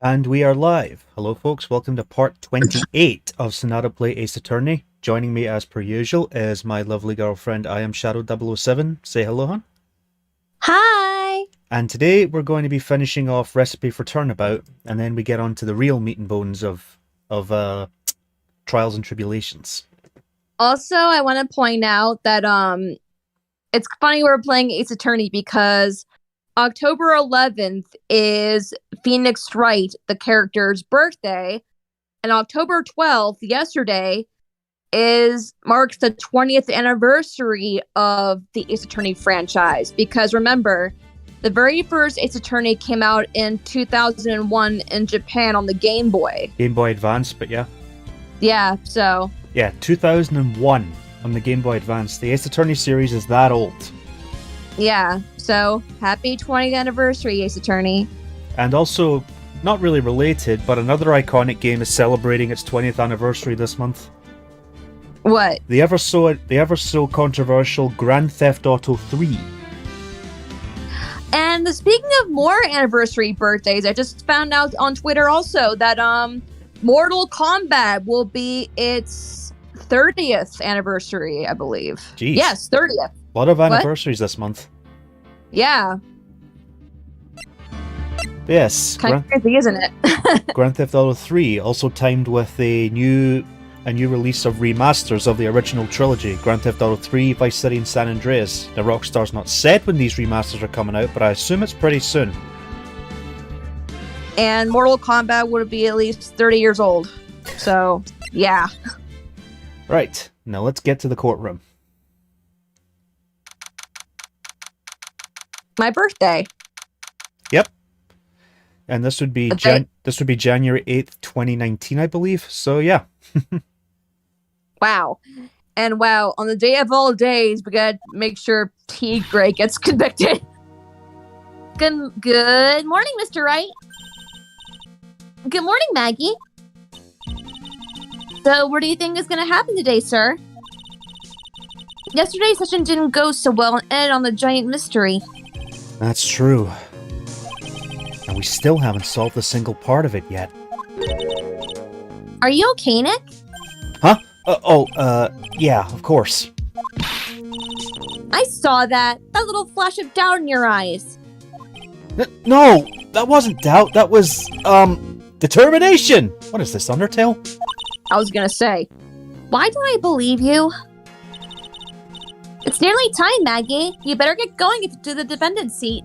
And we are live. Hello folks, welcome to part 28 of Sonadow Play Ace Attorney. Joining me as per usual is my lovely girlfriend IMShadow007. Say hello, hon. Hi! And today we're going to be finishing off Recipe for Turnabout, and then we get on to the real meat and bones of Trials and Tribulations. Also, I want to point out that it's funny we're playing Ace Attorney because October 11th is Phoenix Wright, the character's birthday, and October 12th, yesterday, marks the 20th anniversary of the Ace Attorney franchise. Because remember, the very first Ace Attorney came out in 2001 in Japan on the Game Boy. Game Boy Advance, but yeah. Yeah, so... Yeah, 2001 on the Game Boy Advance. The Ace Attorney series is that old. Yeah, so happy 20th anniversary, Ace Attorney. And also, not really related, but another iconic game is celebrating its 20th anniversary this month. What? The ever so controversial Grand Theft Auto 3. And speaking of more anniversary birthdays, I just found out on Twitter also that Mortal Kombat will be its 30th anniversary, I believe. Jeez. Yes, 30th. A lot of anniversaries this month. Yeah. Yes. Kind of crazy, isn't it? Grand Theft Auto 3 also timed with a new release of remasters of the original trilogy, Grand Theft Auto 3, Vice City, and San Andreas. Now, Rockstar's not said when these remasters are coming out, but I assume it's pretty soon. And Mortal Kombat would be at least 30 years old. So, yeah. Right. Now let's get to the courtroom. My birthday. Yep. And this would be January 8th, 2019, I believe. So yeah. Wow. And wow, on the day of all days, we gotta make sure T. Gray gets convicted. Good morning, Mr. Wright. Good morning, Maggie. So, what do you think is gonna happen today, sir? Yesterday's session didn't go so well and ended on the giant mystery. That's true. And we still haven't solved a single part of it yet. Are you okay, Nick? Huh? Yeah, of course. I saw that little flash of doubt in your eyes. No, that wasn't doubt, that was, determination! What is this, Undertale? I was gonna say, why don't I believe you? It's nearly time, Maggie. You better get going to the defendant's seat.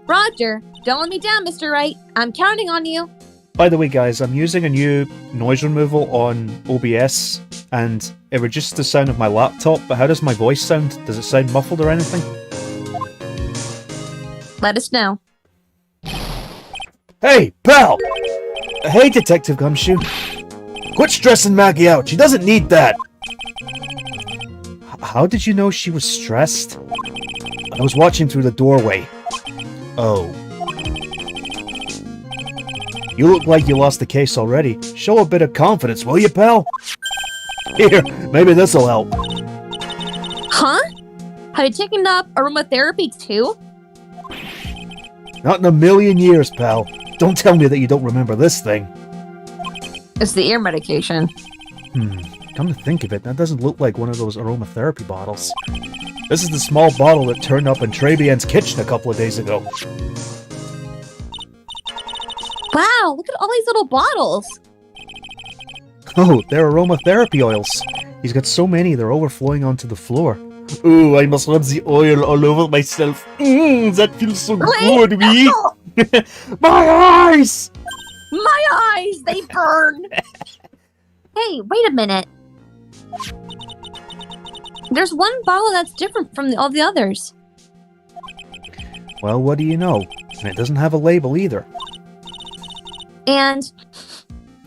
Roger, don't let me down, Mr. Wright. I'm counting on you. By the way, guys, I'm using a new noise removal on OBS, and it reduces the sound of my laptop, but how does my voice sound? Does it sound muffled or anything? Let us know. Hey, pal! Hey, Detective Gumshoe. Quit stressing Maggie out. She doesn't need that. How did you know she was stressed? I was watching through the doorway. Oh. You look like you lost the case already. Show a bit of confidence, will you, pal? Here, maybe this'll help. Huh? Have you taken up aromatherapy too? Not in a million years, pal. Don't tell me that you don't remember this thing. It's the ear medication. Come to think of it, that doesn't look like one of those aromatherapy bottles. This is the small bottle that turned up in Trebian's kitchen a couple of days ago. Wow, look at all these little bottles. Oh, they're aromatherapy oils. He's got so many, they're overflowing onto the floor. Ooh, I must rub the oil all over myself. That feels so good, me. My eyes! My eyes, they burn! Hey, wait a minute. There's one bottle that's different from all the others. Well, what do you know? And it doesn't have a label either. And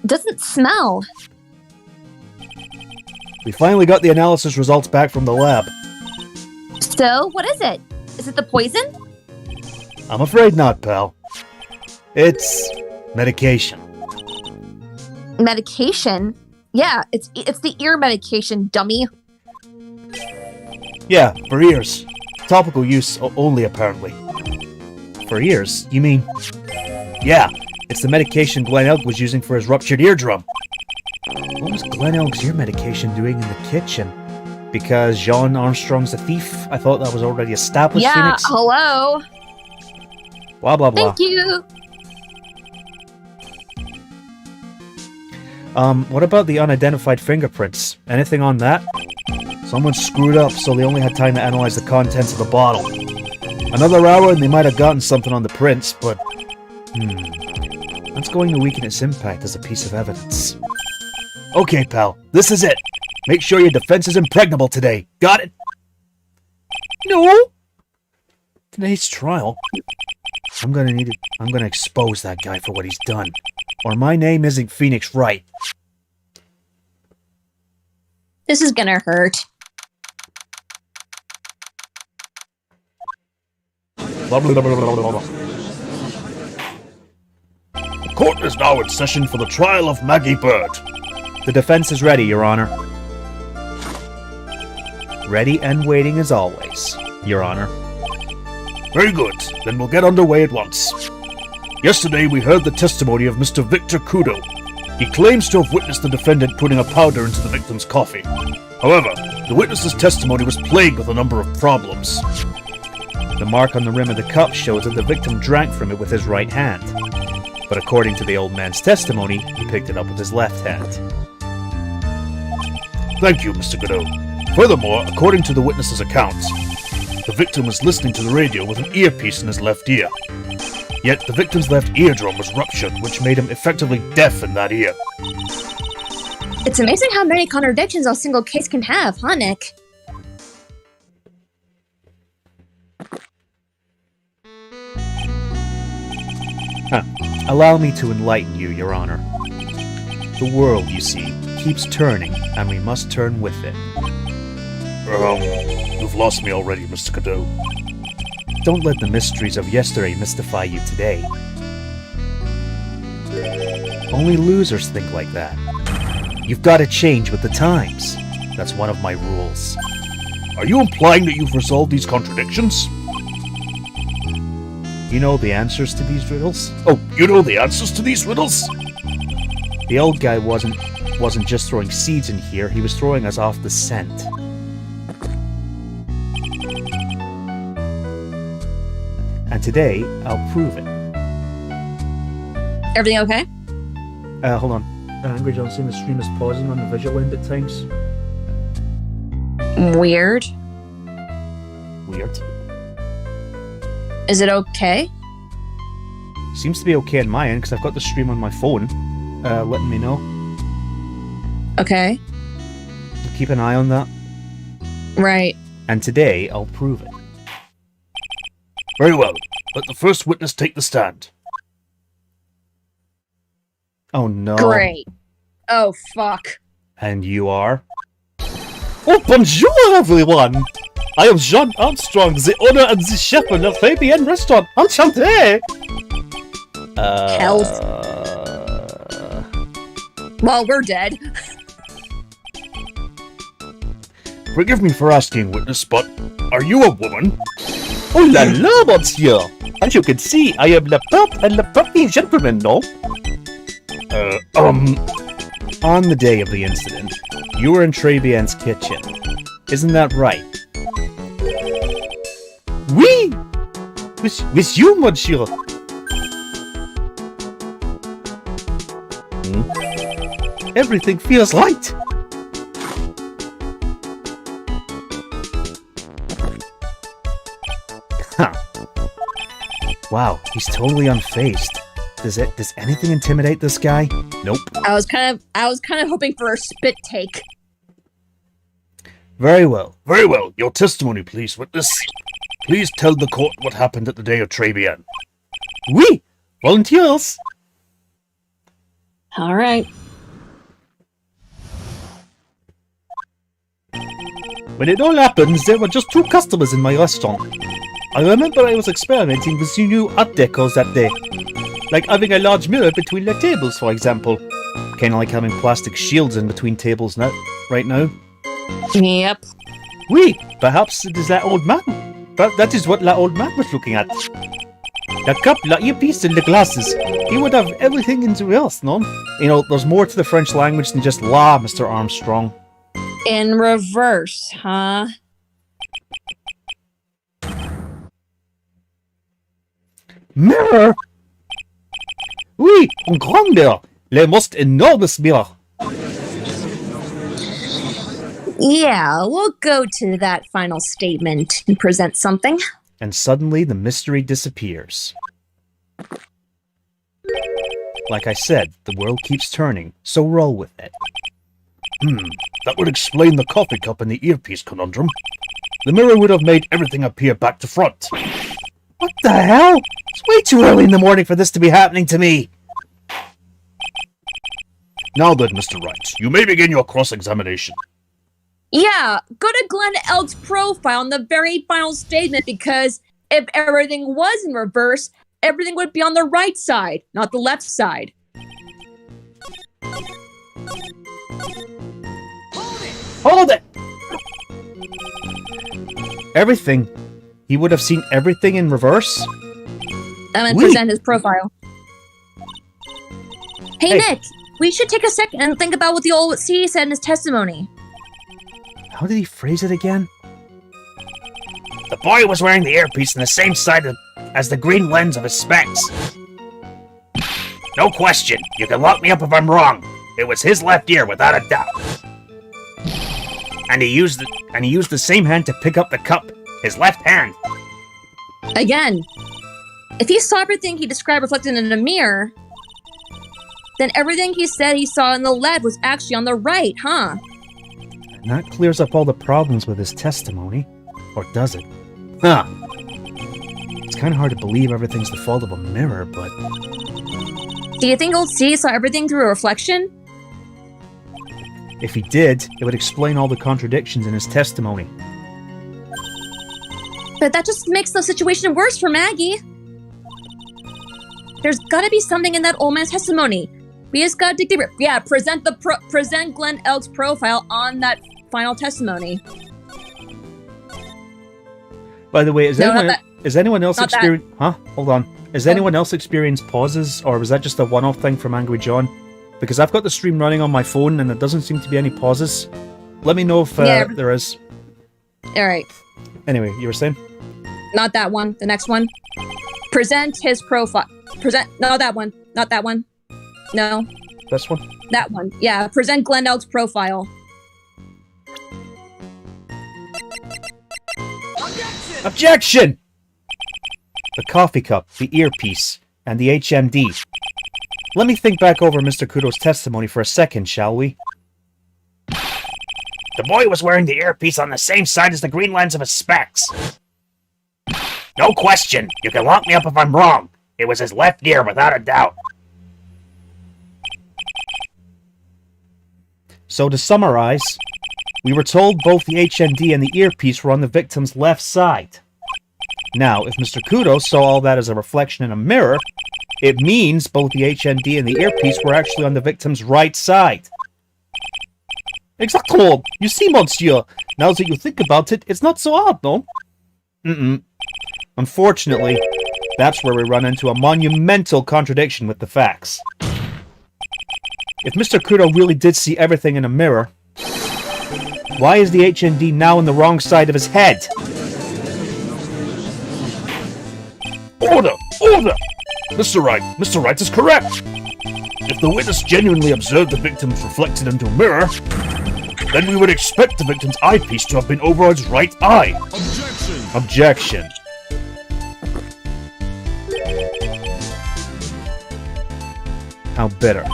doesn't smell. We finally got the analysis results back from the lab. So, what is it? Is it the poison? I'm afraid not, pal. It's medication. Medication? Yeah, it's the ear medication, dummy. Yeah, for ears. Topical use only, apparently. For ears? You mean... Yeah, it's the medication Glenn Elk was using for his ruptured eardrum. What was Glenn Elk's ear medication doing in the kitchen? Because Jean Armstrong's a thief? I thought that was already established, Yeah, Phoenix. hello. Blah, blah, blah. Thank you. What about the unidentified fingerprints? Anything on that? Someone screwed up, so they only had time to analyze the contents of the bottle. Another hour and they might have gotten something on the prints, but... That's going to weaken its impact as a piece of evidence. Okay, pal, this is it. Make sure your defense is impregnable today. Got it? No! Today's trial. I'm gonna expose that guy for what he's done. Or my name isn't Phoenix Wright. This is gonna hurt. Blah, blah, blah, blah, blah, blah. The court is now in session for the trial of Maggie Bird. The defense is ready, Your Honor. Ready and waiting as always, Your Honor. Very good. Then we'll get underway at once. Yesterday we heard the testimony of Mr. Victor Kudo. He claims to have witnessed the defendant putting a powder into the victim's coffee. However, the witness's testimony was plagued with a number of problems. The mark on the rim of the cup shows that the victim drank from it with his right hand. But according to the old man's testimony, he picked it up with his left hand. Thank you, Mr. Godot. Furthermore, according to the witness's account, the victim was listening to the radio with an earpiece in his left ear. Yet the victim's left eardrum was ruptured, which made him effectively deaf in that ear. It's amazing how many contradictions a single case can have, huh, Nick? Allow me to enlighten you, Your Honor. The world, you see, keeps turning, and we must turn with it. You've lost me already, Mr. Godot. Don't let the mysteries of yesterday mystify you today. Only losers think like that. You've got to change with the times. That's one of my rules. Are you implying that you've resolved these contradictions? You know the answers to these riddles? Oh, you know the answers to these riddles? The old guy wasn't just throwing seeds in here, he was throwing us off the scent. And today, I'll prove it. Everything okay? Hold on. Angry John saying the stream is pausing on the visual end at times. Weird. Weird. Is it okay? Seems to be okay on my end, because I've got the stream on my phone, letting me know. Okay. Keep an eye on that. Right. And today, I'll prove it. Very well. Let the first witness take the stand. Oh no. Great. Oh, fuck. And you are? Oh, bonjour everyone! I am Jean Armstrong, the owner and the chef of the Fabian restaurant. Enchanté! Hell. Well, we're dead. Forgive me for asking, witness, but are you a woman? Oh la la, monsieur! As you can see, I am le pert and le pretty gentleman, no? On the day of the incident, you were in Trebian's kitchen. Isn't that right? Oui! With you, monsieur! Everything feels light! Huh. Wow, he's totally unfazed. Does anything intimidate this guy? Nope. I was kind of hoping for a spit take. Very well. Very well. Your testimony, please, witness. Please tell the court what happened at the day of Trebian. Oui! Volunteers! All right. When it all happened, there were just 2 customers in my restaurant. I remember I was experimenting with the new art decors that day. Like having a large mirror between the tables, for example. Kinda like having plastic shields in between tables now, right now. Yep. Oui, perhaps it is that old man. That is what that old man was looking at. The cup, the earpiece, and the glasses. He would have everything in the reverse, no? You know, there's more to the French language than just la, Mr. Armstrong. In reverse, huh? Mirror? Oui, un grand mirror. Le most enormous mirror. Yeah, we'll go to that final statement and present something. And suddenly the mystery disappears. Like I said, the world keeps turning, so roll with it. That would explain the coffee cup and the earpiece conundrum. The mirror would have made everything appear back to front. What the hell? It's way too early in the morning for this to be happening to me. Now then, Mr. Wright, you may begin your cross-examination. Yeah, go to Glenn Elk's profile in the very final statement, because if everything was in reverse, everything would be on the right side, not the left side. Hold it! Everything. He would have seen everything in reverse? I'm gonna present his profile. Hey, Nick, we should take a second and think about what the old CA said in his testimony. How did he phrase it again? The boy was wearing the earpiece on the same side as the green lens of his specs. No question. You can lock me up if I'm wrong. It was his left ear, without a doubt. And he used the same hand to pick up the cup. His left hand. Again, if he saw everything he described reflected in a mirror, then everything he said he saw in the left was actually on the right, huh? And that clears up all the problems with his testimony. Or does it? Huh. It's kind of hard to believe everything's the fault of a mirror, but... Do you think old C saw everything through a reflection? If he did, it would explain all the contradictions in his testimony. But that just makes the situation worse for Maggie. There's gotta be something in that old man's testimony. We just gotta dig deeper. Yeah, present Glenn Elk's profile on that final testimony. By the way, is anyone else experience? Huh? Hold on. Is anyone else experience pauses, or was that just a one-off thing from Angry John? Because I've got the stream running on my phone, and there doesn't seem to be any pauses. Let me know if there is. All right. Anyway, you were saying? Not that one. The next one. Present his profile. No, that one. Not that one. No. This one? That one. Yeah, present Glenn Elk's profile. Objection! The coffee cup, the earpiece, and the HMD. Let me think back over Mr. Kudo's testimony for a second, shall we? The boy was wearing the earpiece on the same side as the green lens of his specs. No question. You can lock me up if I'm wrong. It was his left ear, without a doubt. So to summarize, We were told both the HMD and the earpiece were on the victim's left side. Now, if Mr. Kudo saw all that as a reflection in a mirror, it means both the HMD and the earpiece were actually on the victim's right side. Exactly. You see, monsieur, now that you think about it, it's not so hard, no? Unfortunately, that's where we run into a monumental contradiction with the facts. If Mr. Kudo really did see everything in a mirror, why is the HMD now on the wrong side of his head? Order! Order! Mr. Wright is correct. If the witness genuinely observed the victims reflected into a mirror, then we would expect the victim's eyepiece to have been over his right eye. Objection. How bitter.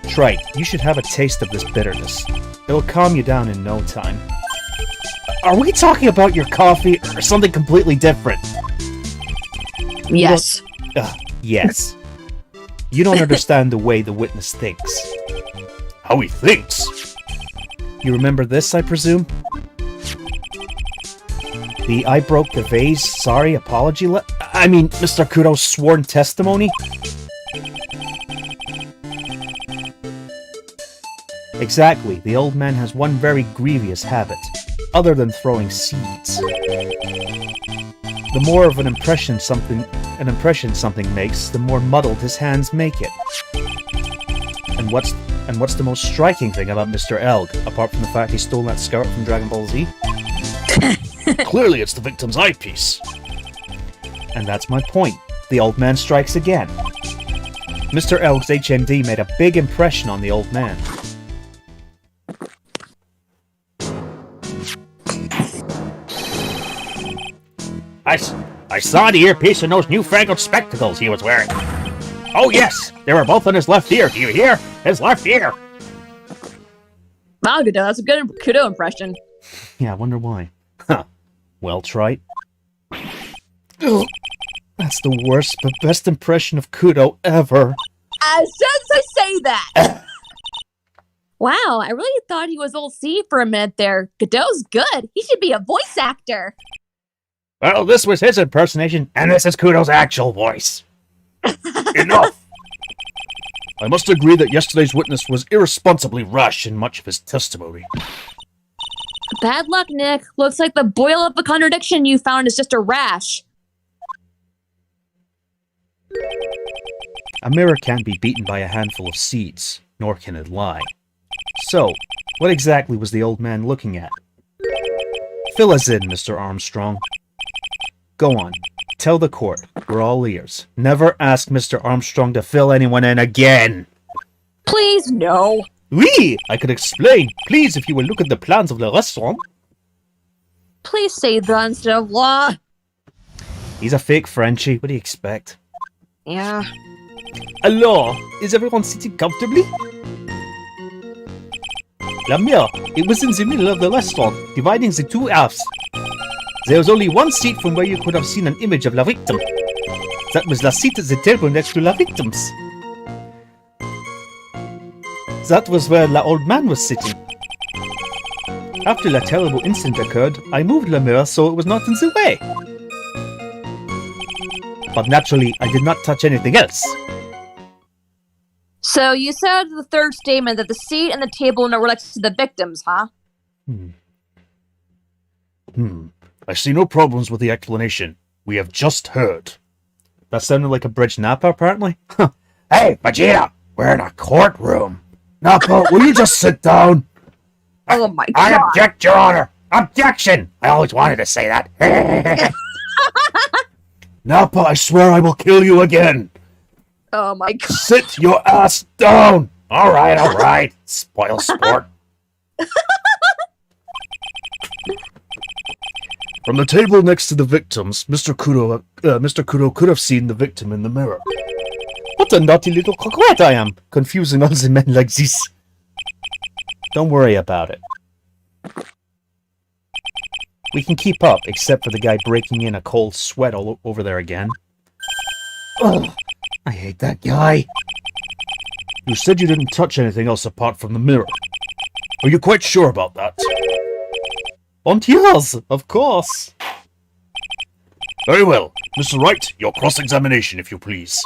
Trite, you should have a taste of this bitterness. It'll calm you down in no time. Are we talking about your coffee or something completely different? Yes. Yes. You don't understand the way the witness thinks. How he thinks? You remember this, I presume? The I broke the vase, sorry, apology Mr. Kudo's sworn testimony? Exactly, the old man has one very grievous habit, other than throwing seeds. The more of an impression something makes, the more muddled his hands make it. And what's the most striking thing about Mr. Elg, apart from the fact he stole that scarf from Dragon Ball Z? Clearly it's the victim's eyepiece. And that's my point. The old man strikes again. Mr. Elg's HMD made a big impression on the old man. I saw the earpiece and those newfangled spectacles he was wearing. Oh yes, they were both in his left ear. Do you hear? His left ear. Wow, Kudo, that's a good Kudo impression. Yeah, I wonder why. Huh. Well, Trite. Ugh. That's the worst but best impression of Kudo ever. As soon as I say that! Wow, I really thought he was old C for a minute there. Kudo's good. He should be a voice actor. Well, this was his impersonation, and this is Kudo's actual voice. Enough! I must agree that yesterday's witness was irresponsibly rash in much of his testimony. Bad luck, Nick. Looks like the boil of the contradiction you found is just a rash. A mirror can't be beaten by a handful of seeds, nor can it lie. So, what exactly was the old man looking at? Fill us in, Mr. Armstrong. Go on. Tell the court. We're all ears. Never ask Mr. Armstrong to fill anyone in again. Please, no. Oui, I could explain. Please, if you will look at the plans of the restaurant. Please say that instead of law. He's a fake Frenchie. What do you expect? Yeah. Alors, is everyone sitting comfortably? La mirror, it was in the middle of the restaurant, dividing the two halves. There was only one seat from where you could have seen an image of la victim. That was the seat at the table next to la victims. That was where la old man was sitting. After the terrible incident occurred, I moved the mirror so it was not in the way. But naturally, I did not touch anything else. So you said the third statement that the seat and the table were next to the victims, huh? I see no problems with the explanation. We have just heard. That sounded like a bridge Napa, apparently. Hey, Vegeta! We're in a courtroom. Nappa, will you just sit down? Oh my god. I object, Your Honor! Objection! I always wanted to say that. Nappa, I swear I will kill you again. Oh my god. Sit your ass down! Alright. Spoil sport. From the table next to the victims, Mr. Kudo could have seen the victim in the mirror. What a naughty little coquette I am, confusing all the men like this. Don't worry about it. We can keep up, except for the guy breaking in a cold sweat all over there again. Ugh, I hate that guy. You said you didn't touch anything else apart from the mirror. Are you quite sure about that? Yes, of course. Very well. Mr. Wright, your cross-examination, if you please.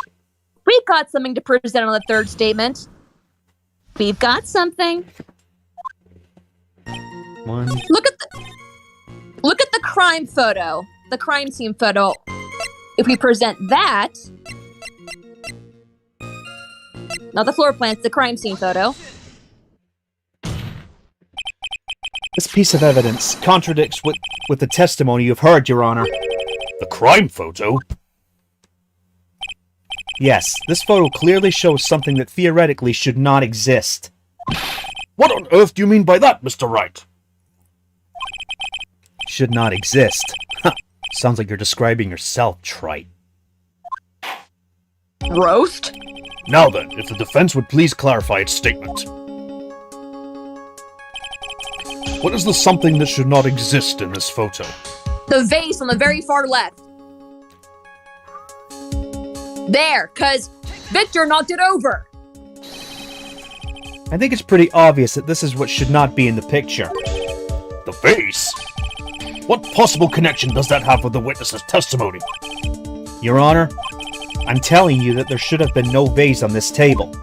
We've got something to present on the third statement. We've got something. One. Look at the crime photo. The crime scene photo. If we present that, not the floor plan, it's the crime scene photo. This piece of evidence contradicts with the testimony you've heard, Your Honor. The crime photo? Yes, this photo clearly shows something that theoretically should not exist. What on earth do you mean by that, Mr. Wright? Should not exist. Sounds like you're describing yourself, trite. Roast? Now then, if the defense would please clarify its statement. What is the something that should not exist in this photo? The vase on the very far left. There, cause Victor knocked it over. I think it's pretty obvious that this is what should not be in the picture. The vase? What possible connection does that have with the witness's testimony? Your Honor, I'm telling you that there should have been no vase on this table.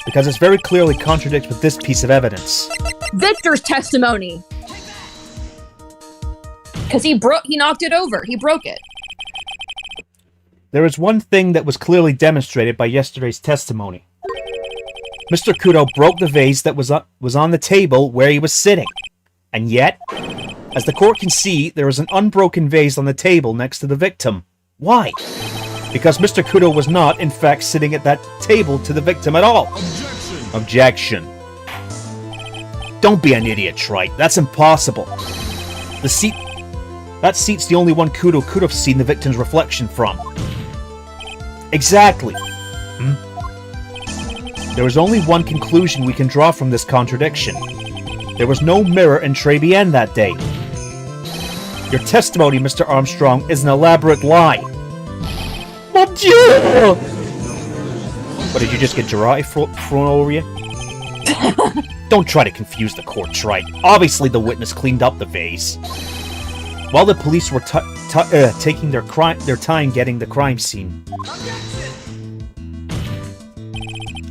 Because it very clearly contradicts with this piece of evidence. Victor's testimony. Cause he knocked it over. He broke it. There is one thing that was clearly demonstrated by yesterday's testimony. Mr. Kudo broke the vase that was on the table where he was sitting. And yet, as the court can see, there is an unbroken vase on the table next to the victim. Why? Because Mr. Kudo was not, in fact, sitting at that table to the victim at all. Objection. Don't be an idiot, Trite. That's impossible. That seat's the only one Kudo could have seen the victim's reflection from. Exactly. There is only one conclusion we can draw from this contradiction. There was no mirror in Trebian that day. Your testimony, Mr. Armstrong, is an elaborate lie. Mon Dieu! What, did you just get Jiraiya thrown over you? Don't try to confuse the court, Trite. Obviously the witness cleaned up the vase. While the police were taking their time getting the crime scene.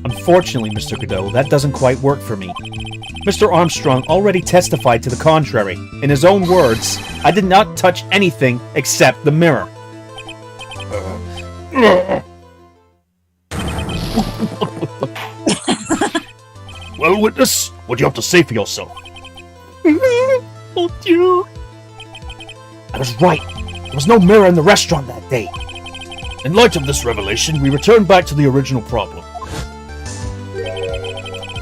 Unfortunately, Mr. Godot, that doesn't quite work for me. Mr. Armstrong already testified to the contrary. In his own words, I did not touch anything except the mirror. Well, witness, what do you have to say for yourself? Oh, dear. I was right. There was no mirror in the restaurant that day. In light of this revelation, we return back to the original problem.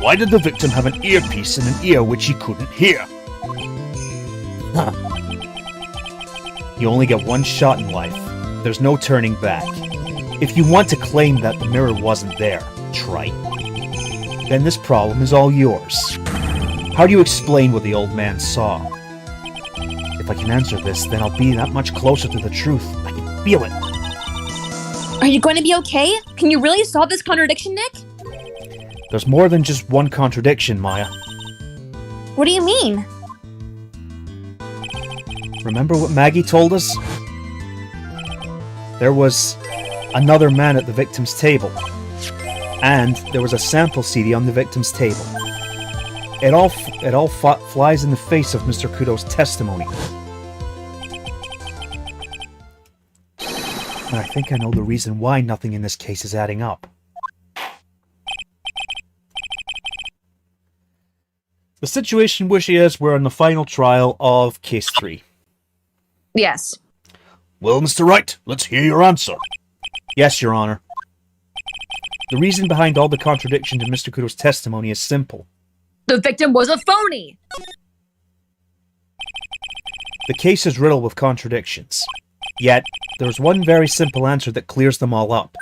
Why did the victim have an earpiece in an ear which he couldn't hear? You only get one shot in life. There's no turning back. If you want to claim that the mirror wasn't there, Trite, then this problem is all yours. How do you explain what the old man saw? If I can answer this, then I'll be that much closer to the truth. I can feel it. Are you going to be okay? Can you really solve this contradiction, Nick? There's more than just one contradiction, Maya. What do you mean? Remember what Maggie told us? There was another man at the victim's table. And there was a sample CD on the victim's table. It all flies in the face of Mr. Kudo's testimony. And I think I know the reason why nothing in this case is adding up. The situation Wishy is we're in the final trial of Case 3. Yes. Well, Mr. Wright, let's hear your answer. Yes, Your Honor. The reason behind all the contradictions in Mr. Kudo's testimony is simple. The victim was a phony! The case is riddled with contradictions. Yet, there's one very simple answer that clears them all up.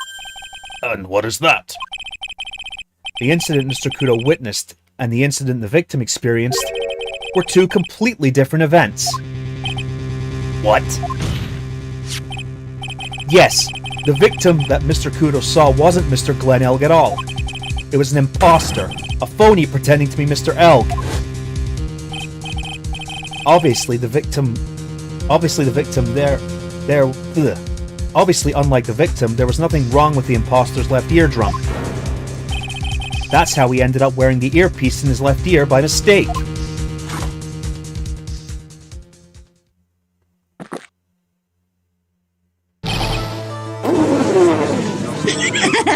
And what is that? The incident Mr. Kudo witnessed and the incident the victim experienced were two completely different events. What? Yes, the victim that Mr. Kudo saw wasn't Mr. Glenelg at all. It was an imposter, A phony pretending to be Mr. Elk. Obviously, unlike the victim, there was nothing wrong with the imposter's left eardrum. That's how he ended up wearing the earpiece in his left ear by mistake.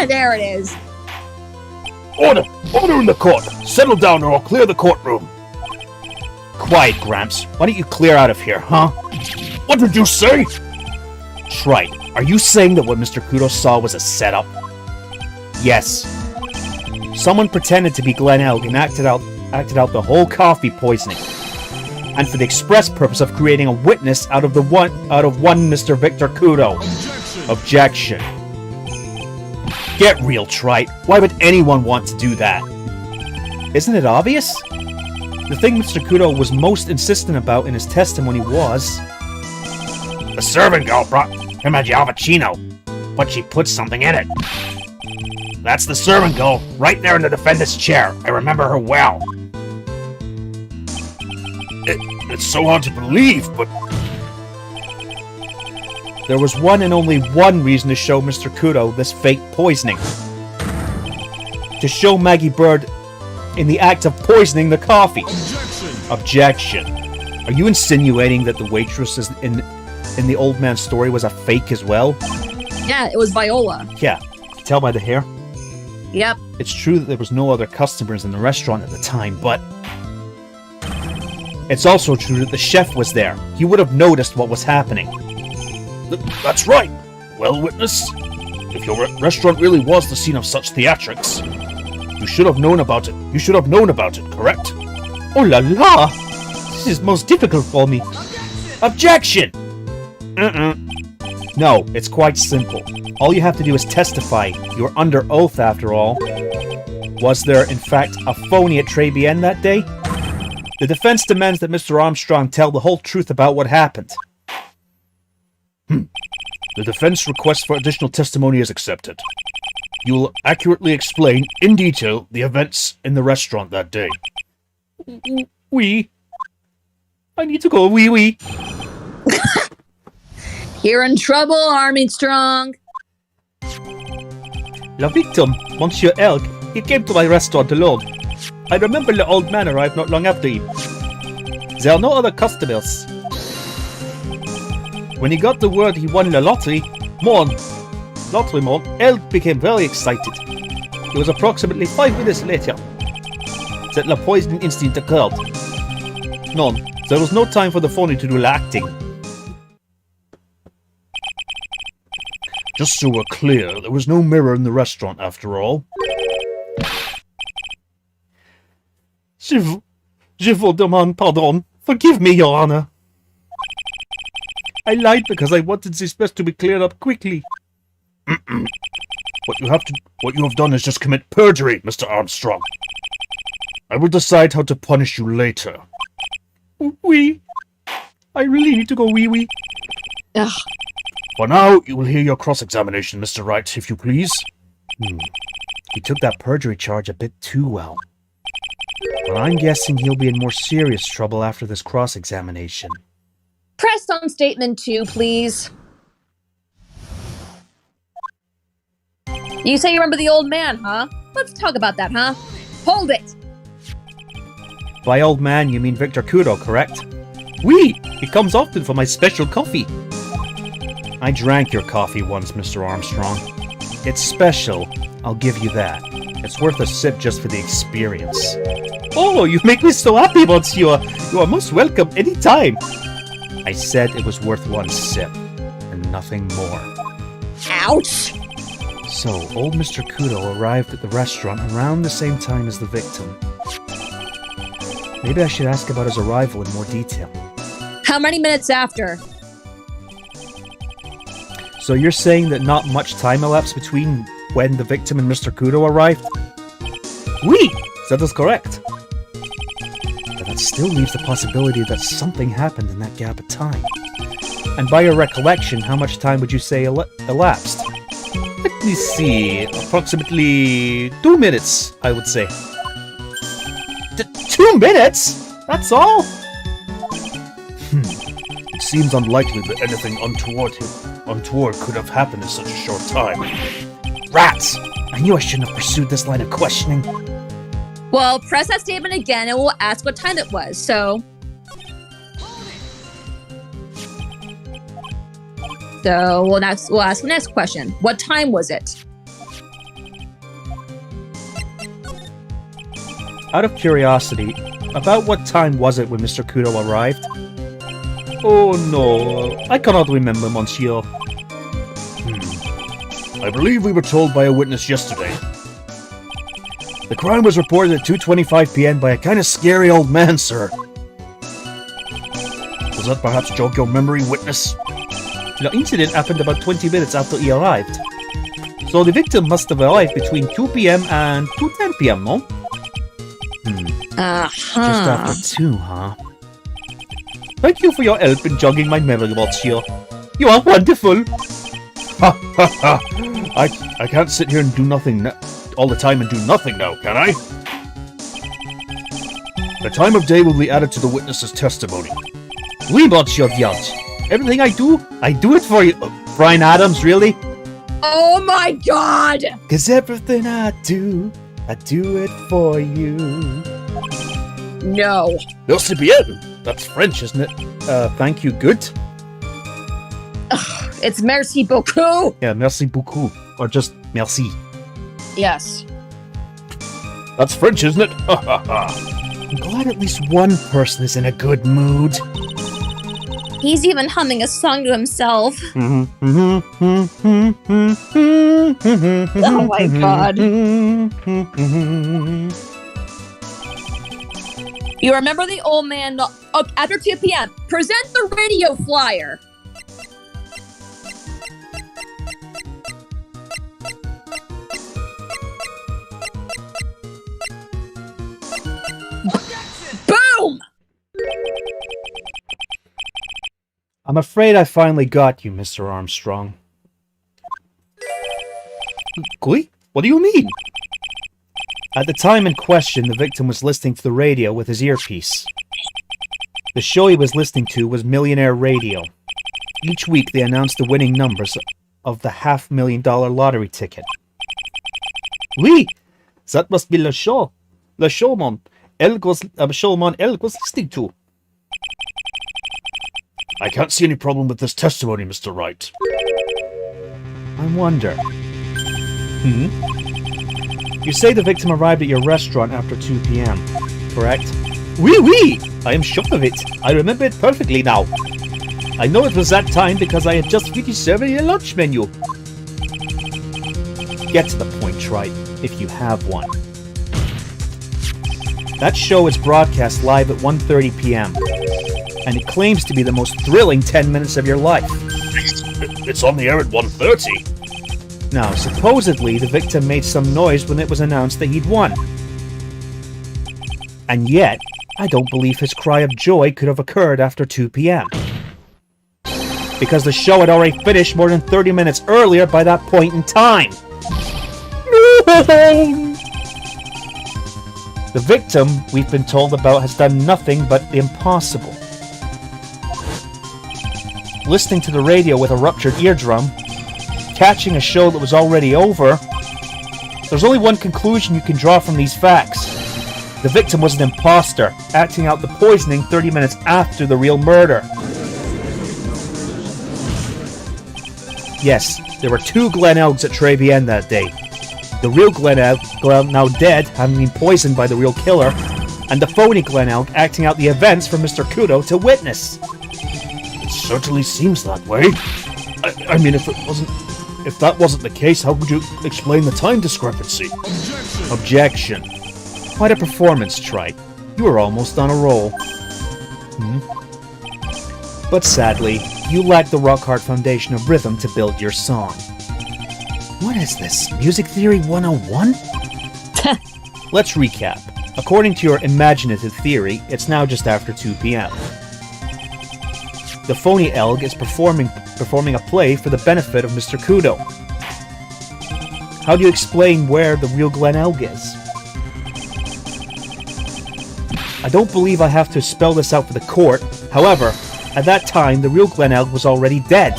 There it is. Order! Order in the court! Settle down or I'll clear the courtroom! Quiet, Gramps. Why don't you clear out of here, huh? What did you say? Trite, are you saying that what Mr. Kudo saw was a setup? Yes. Someone pretended to be Glenn Elk and acted out the whole coffee poisoning. And for the express purpose of creating a witness out of one Mr. Victor Kudo. Objection. Get real, Trite. Why would anyone want to do that? Isn't it obvious? The thing Mr. Kudo was most insistent about in his testimony was... The servant girl brought him a Giovacchino, but she put something in it. That's the servant girl, right there in the defendant's chair. I remember her well. It's so hard to believe, but... There was one and only one reason to show Mr. Kudo this fake poisoning. To show Maggie Bird in the act of poisoning the coffee. Objection. Are you insinuating that the waitress in the old man's story was a fake as well? Yeah, it was Viola. Yeah. Tell by the hair? Yep. It's true that there was no other customers in the restaurant at the time, but... It's also true that the chef was there. He would have noticed what was happening. That's right. Well, witness, if your restaurant really was the scene of such theatrics, you should have known about it. You should have known about it, correct? Oh la la! This is most difficult for me. Objection! No, it's quite simple. All you have to do is testify. You're under oath, after all. Was there, in fact, a phony at Trebienne that day? The defense demands that Mr. Armstrong tell the whole truth about what happened. The defense request for additional testimony is accepted. You will accurately explain, in detail, the events in the restaurant that day. Oui. I need to go, oui. You're in trouble, Armstrong. La victim, Monsieur Elk, he came to my restaurant alone. I remember the old man arrived not long after him. There are no other customers. When he got the word he won the lottery, Elk became very excited. It was approximately 5 minutes later that the poisoning instinct occurred. No, there was no time for the phony to do the acting. Just so we're clear, there was no mirror in the restaurant after all. Je vous demande pardon. Forgive me, Your Honor. I lied because I wanted this mess to be cleared up quickly. What you have done is just commit perjury, Mr. Armstrong. I will decide how to punish you later. Oui. I really need to go wee. Ugh. For now, you will hear your cross-examination, Mr. Wright, if you please. He took that perjury charge a bit too well. But I'm guessing he'll be in more serious trouble after this cross-examination. Press on statement 2, please. You say you remember the old man, huh? Let's talk about that, huh? Hold it! By old man, you mean Victor Kudo, correct? Oui! He comes often for my special coffee. I drank your coffee once, Mr. Armstrong. It's special, I'll give you that. It's worth a sip just for the experience. Oh, you make me so happy, monsieur! You are most welcome anytime! I said it was worth one sip, and nothing more. Ouch! So, old Mr. Kudo arrived at the restaurant around the same time as the victim. Maybe I should ask about his arrival in more detail. How many minutes after? So you're saying that not much time elapsed between when the victim and Mr. Kudo arrived? Oui, that is correct. But that still leaves the possibility that something happened in that gap of time. And by your recollection, how much time would you say elapsed? Let me see, approximately 2 minutes, I would say. 2 minutes? That's all? It seems unlikely that anything untoward could have happened in such a short time. Rats! I knew I shouldn't have pursued this line of questioning. Well, press that statement again and we'll ask what time it was, so... So, we'll ask the next question. What time was it? Out of curiosity, about what time was it when Mr. Kudo arrived? Oh no, I cannot remember, monsieur. I believe we were told by a witness yesterday. The crime was reported at 2:25 p.m. by a kind of scary old man, sir. Does that perhaps jog your memory, witness? The incident happened about 20 minutes after he arrived. So the victim must have arrived between 2 p.m. and 2:10 p.m., no? Just after 2, huh? Thank you for your help in jogging my memory, monsieur. You are wonderful! Ha ha ha! I can't sit here and do nothing all the time and do nothing now, can I? The time of day will be added to the witness's testimony. Oui, monsieur Viange. Everything I do it for you. Brian Adams, really? Oh my god! 'Cause everything I do it for you. No. Merci bien! That's French, isn't it? Thank you, good? It's merci beaucoup! Yeah, merci beaucoup. Or just merci. Yes. That's French, isn't it? Ha ha ha! I'm glad at least one person is in a good mood. He's even humming a song to himself. Oh Oh my god. You remember the old man... Oh, after 2 p.m., present the radio flyer. Boom! I'm afraid I finally got you, Mr. Armstrong. Gui? What do you mean? At the time in question, the victim was listening to the radio with his earpiece. The show he was listening to was Millionaire Radio. Each week they announced the winning numbers of the $500,000 lottery ticket. Oui, that must be le show. Le showman. Showman El was listening to. I can't see any problem with this testimony, Mr. Wright. I wonder. You say the victim arrived at your restaurant after 2 p.m., correct? Oui, oui! I am sure of it. I remember it perfectly now. I know it was that time because I had just finished serving your lunch menu. Get to the point, Trite, if you have one. That show is broadcast live at 1:30 p.m., and it claims to be the most thrilling 10 minutes of your life. It's on the air at 1:30. Now, supposedly, the victim made some noise when it was announced that he'd won. And yet, I don't believe his cry of joy could have occurred after 2 p.m. Because the show had already finished more than 30 minutes earlier by that point in time. The victim, we've been told about, has done nothing but the impossible. Listening to the radio with a ruptured eardrum, catching a show that was already over, there's only one conclusion you can draw from these facts. The victim was an imposter, acting out the poisoning 30 minutes after the real murder. Yes, there were 2 Glen Elgs at Trevienne that day. The real Glen Elg, now dead, having been poisoned by the real killer, and the phony Glen Elg acting out the events for Mr. Kudo to witness. It certainly seems that way. I mean, if that wasn't the case, how would you explain the time discrepancy? Objection. Quite a performance, Trite. You were almost on a roll. But sadly, you lack the rock-hard foundation of rhythm to build your song. What is this? Music Theory 101? Let's recap. According to your imaginative theory, it's now just after 2 p.m. The phony Elg is performing a play for the benefit of Mr. Kudo. How do you explain where the real Glen Elg is? I don't believe I have to spell this out for the court. However, at that time, the real Glen Elg was already dead.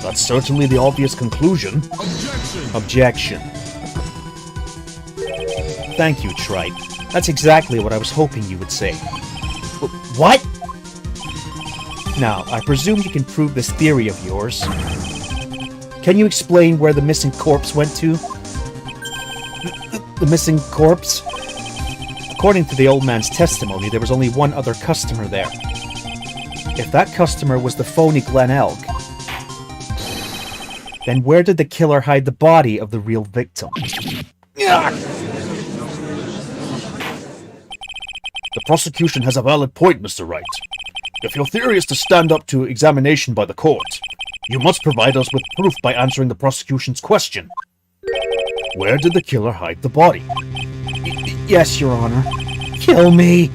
That's certainly the obvious conclusion. Objection. Thank you, Tripe. That's exactly what I was hoping you would say. What? Now, I presume you can prove this theory of yours. Can you explain where the missing corpse went to? The missing corpse? According to the old man's testimony, there was only one other customer there. If that customer was the phony Glen Elg, then where did the killer hide the body of the real victim? The prosecution has a valid point, Mr. Wright. If your theory is to stand up to examination by the court, you must provide us with proof by answering the prosecution's question. Where did the killer hide the body? Yes, Your Honor. Kill me!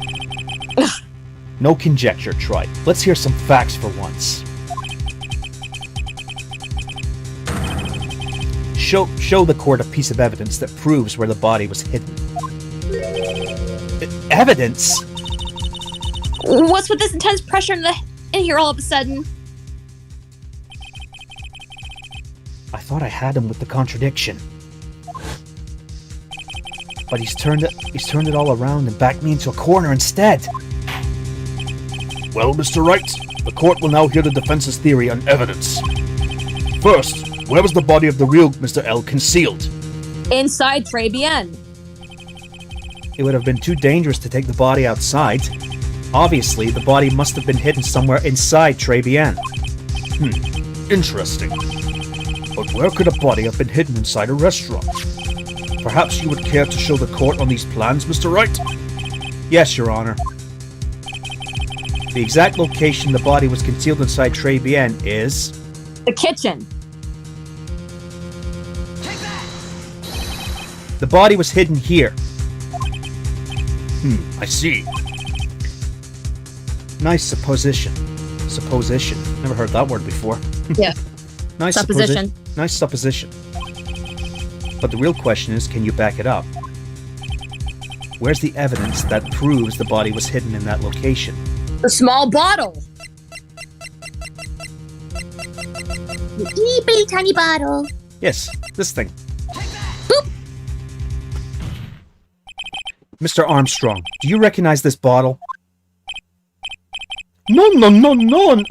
No conjecture, Tripe. Let's hear some facts for once. Show the court a piece of evidence that proves where the body was hidden. Evidence? What's with this intense pressure in here all of a sudden? I thought I had him with the contradiction. But he's turned it all around and backed me into a corner instead. Well, Mr. Wright, the court will now hear the defense's theory on evidence. First, where was the body of the real Mr. L concealed? Inside Très Bien. It would have been too dangerous to take the body outside. Obviously, the body must have been hidden somewhere inside Très Bien. Interesting. But where could a body have been hidden inside a restaurant? Perhaps you would care to show the court on these plans, Mr. Wright? Yes, Your Honor. The exact location the body was concealed inside Très Bien is... the kitchen. The body was hidden here. I see. Nice supposition. Supposition. Never heard that word before. Yeah. Nice Supposition. Nice supposition. But the real question is, can you back it up? Where's the evidence that proves the body was hidden in that location? The small bottle. The itty bitty tiny bottle. Yes, this thing. Boop. Mr. Armstrong, do you recognize this bottle? No.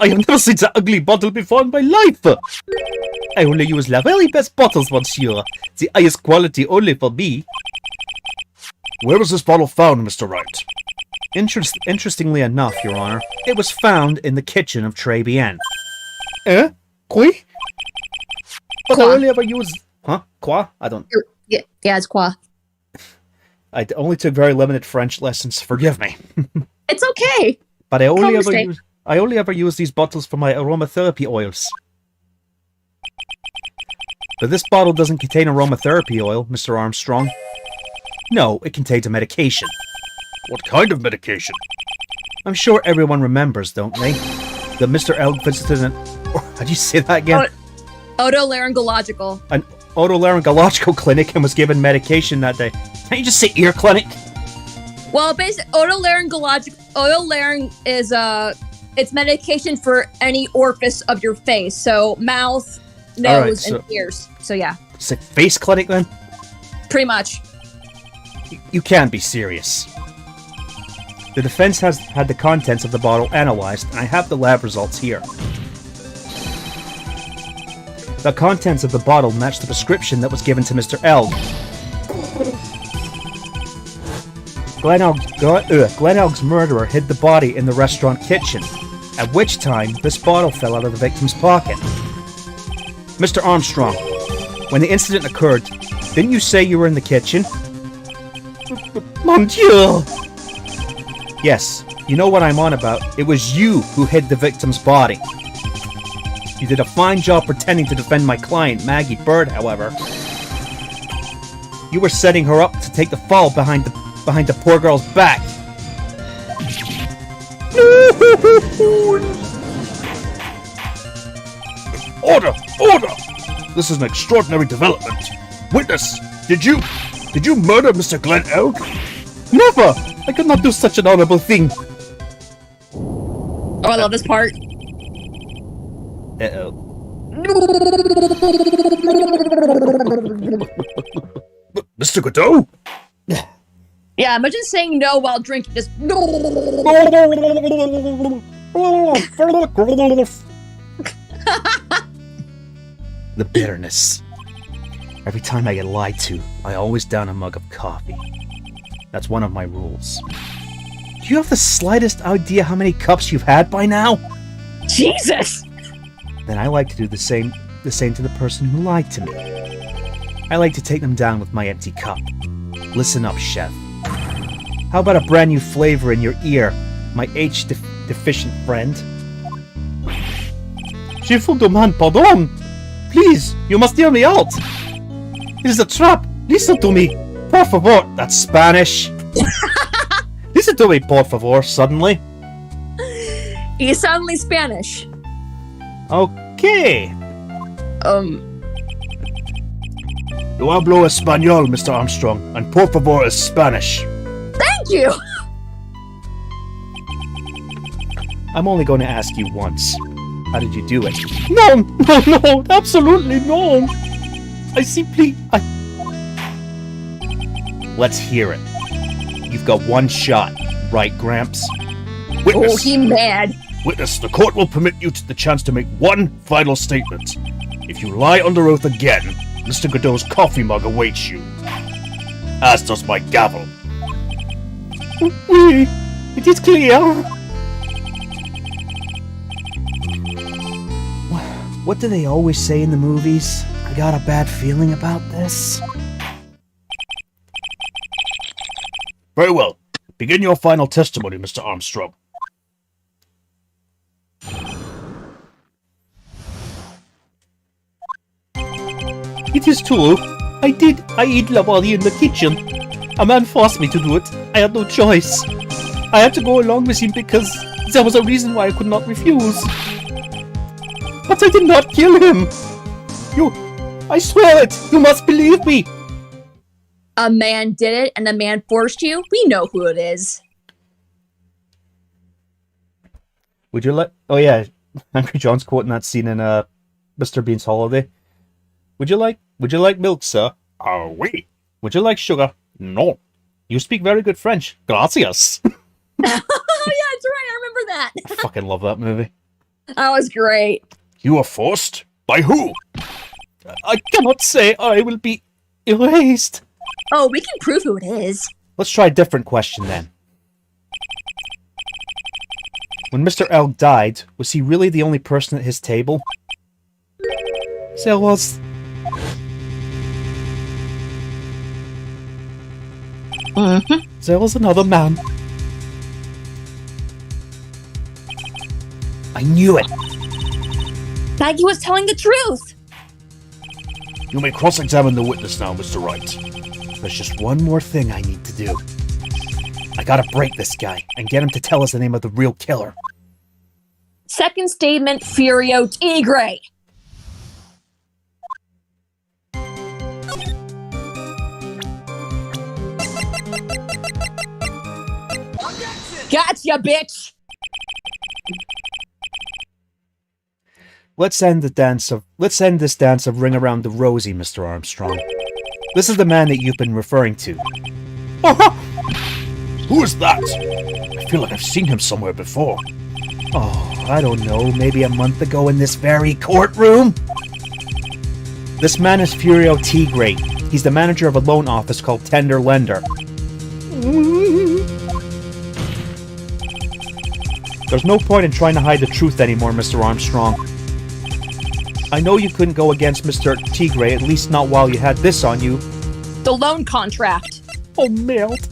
I have never seen that ugly bottle before in my life. I only use the very best bottles, monsieur. The highest quality only for me. Where was this bottle found, Mr. Wright? Interestingly enough, Your Honor, it was found in the kitchen of Très Bien. Quoi? But I only ever use... Huh? Quoi? I don't... Yeah, it's quoi. I only took very limited French lessons. Forgive me. It's okay. But I only ever use these bottles for my aromatherapy oils. But this bottle doesn't contain aromatherapy oil, Mr. Armstrong. No, it contains a medication. What kind of medication? I'm sure everyone remembers, don't they? That Mr. Elg visited an... How'd you say that again? Otolaryngological. An otolaryngological clinic and was given medication that day. Can't you just say ear clinic? Well, basically, otolarynx is it's medication for any orifice of your face, so mouth, nose, and ears. So yeah. It's a face clinic then? Pretty much. You can't be serious. The defense has had the contents of the bottle analyzed, and I have the lab results here. The contents of the bottle match the prescription that was given to Mr. Elg. Glen Elg's murderer hid the body in the restaurant kitchen, at which time this bottle fell out of the victim's pocket. Mr. Armstrong, when the incident occurred, didn't you say you were in the kitchen? Mon Dieu! Yes, you know what I'm on about. It was you who hid the victim's body. You did a fine job pretending to defend my client, Maggie Bird, however. You were setting her up to take the fall behind the poor girl's back. Order! This is an extraordinary development. Witness, did you murder Mr. Glen Elg? Never! I could not do such an honorable thing. Oh, I love this part. Uh-oh. Mr. Godot? Yeah, imagine saying no while drinking. Just The bitterness. Every time I get lied to, I always down a mug of coffee. That's one of my rules. Do you have the slightest idea how many cups you've had by now? Jesus. Then I like to do the same to the person who lied to me. I like to take them down with my empty cup. Listen up, chef. How about a brand new flavor in your ear, my H-deficient friend? Chef man, pardon! Please, you must hear me out! It is a trap! Listen to me! Por favor! That's Spanish! Listen to me, por favor, suddenly. He's suddenly Spanish. Okay. Yo hablo español, Mr. Armstrong, and por favor is Spanish. Thank you! I'm only going to ask you once. How did you do it? No, absolutely no. Let's hear it. You've got one shot, right, Gramps? Oh, Witness, he mad. witness, the court will permit you the chance to make one final statement. If you lie under oath again, Mr. Godot's coffee mug awaits you. As does my gavel. Oui, it is clear. What do they always say in the movies? I got a bad feeling about this. Very well. Begin your final testimony, Mr. Armstrong. It is true. I eat lavadi in the kitchen. A man forced me to do it. I had no choice. I had to go along with him because there was a reason why I could not refuse. But I did not kill him. I swear it. You must believe me. A man did it and a man forced you. We know who it is. Would you like... Oh yeah, Angry John's quoting that scene in Mr. Bean's Holiday. Would you like milk, sir? Oui. Would you like sugar? No. You speak very good French. Gracias. Oh yeah, that's right. I remember that. I fucking love that movie. That was great. You were forced? By who? I cannot say I will be erased. Oh, we can prove who it is. Let's try a different question then. When Mr. Elk died, was he really the only person at his table? There was... There was another man. I knew it. Maggie was telling the truth. You may cross-examine the witness now, Mr. Wright. There's just one more thing I need to do. I gotta break this guy and get him to tell us the name of the real killer. Second statement, Furio Tigre. Gotcha, bitch. Let's end this dance of Ring Around the Rosie, Mr. Armstrong. This is the man that you've been referring to. Who is that? I feel like I've seen him somewhere before. Oh, I don't know, maybe a month ago in this very courtroom? This man is Furio Tigre. He's the manager of a loan office called Tender Lender. There's no point in trying to hide the truth anymore, Mr. Armstrong. I know you couldn't go against Mr. Tigre, at least not while you had this on you. The loan contract. Oh, melt.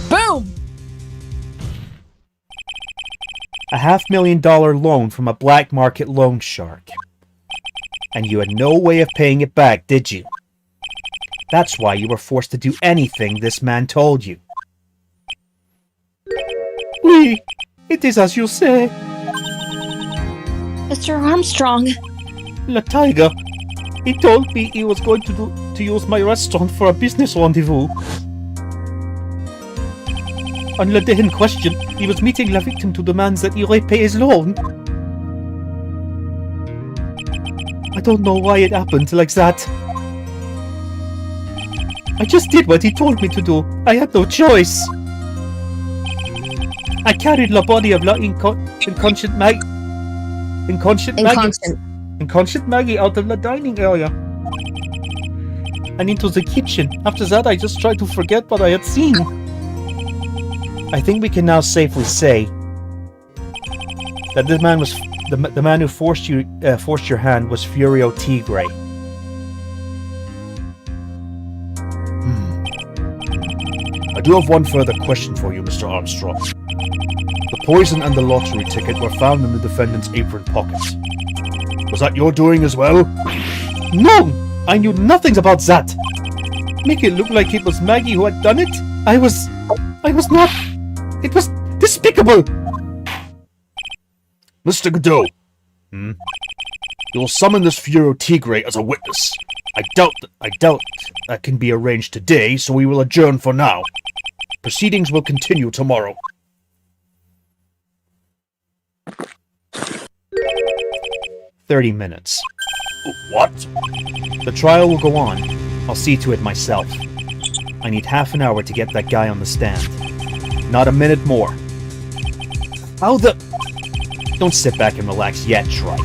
Boom! A $500,000 loan from a black market loan shark. And you had no way of paying it back, did you? That's why you were forced to do anything this man told you. Oui, it is as you say. Mr. Armstrong. Le Tiger. He told me he was going to use my restaurant for a business rendezvous. On the day in question, he was meeting the victim to demand that he repay his loan. I don't know why it happened like that. I just did what he told me to do. I had no choice. I carried the body of the inconscient Maggie out of the dining area and into the kitchen. After that, I just tried to forget what I had seen. I think we can now safely say that the man was the man who forced your hand was Furio Tigre. I do have one further question for you, Mr. Armstrong. The poison and the lottery ticket were found in the defendant's apron pocket. Was that your doing as well? No! I knew nothing about that! Make it look like it was Maggie who had done it? I was not... It was despicable! Mr. Godot. You'll summon this Furio Tigre as a witness. I doubt that can be arranged today, so we will adjourn for now. Proceedings will continue tomorrow. "30 minutes. What? The trial will go on. I'll see to it myself. I need half an hour to get that guy on the stand. Not a minute more. How the... Don't sit back and relax yet, Shrike.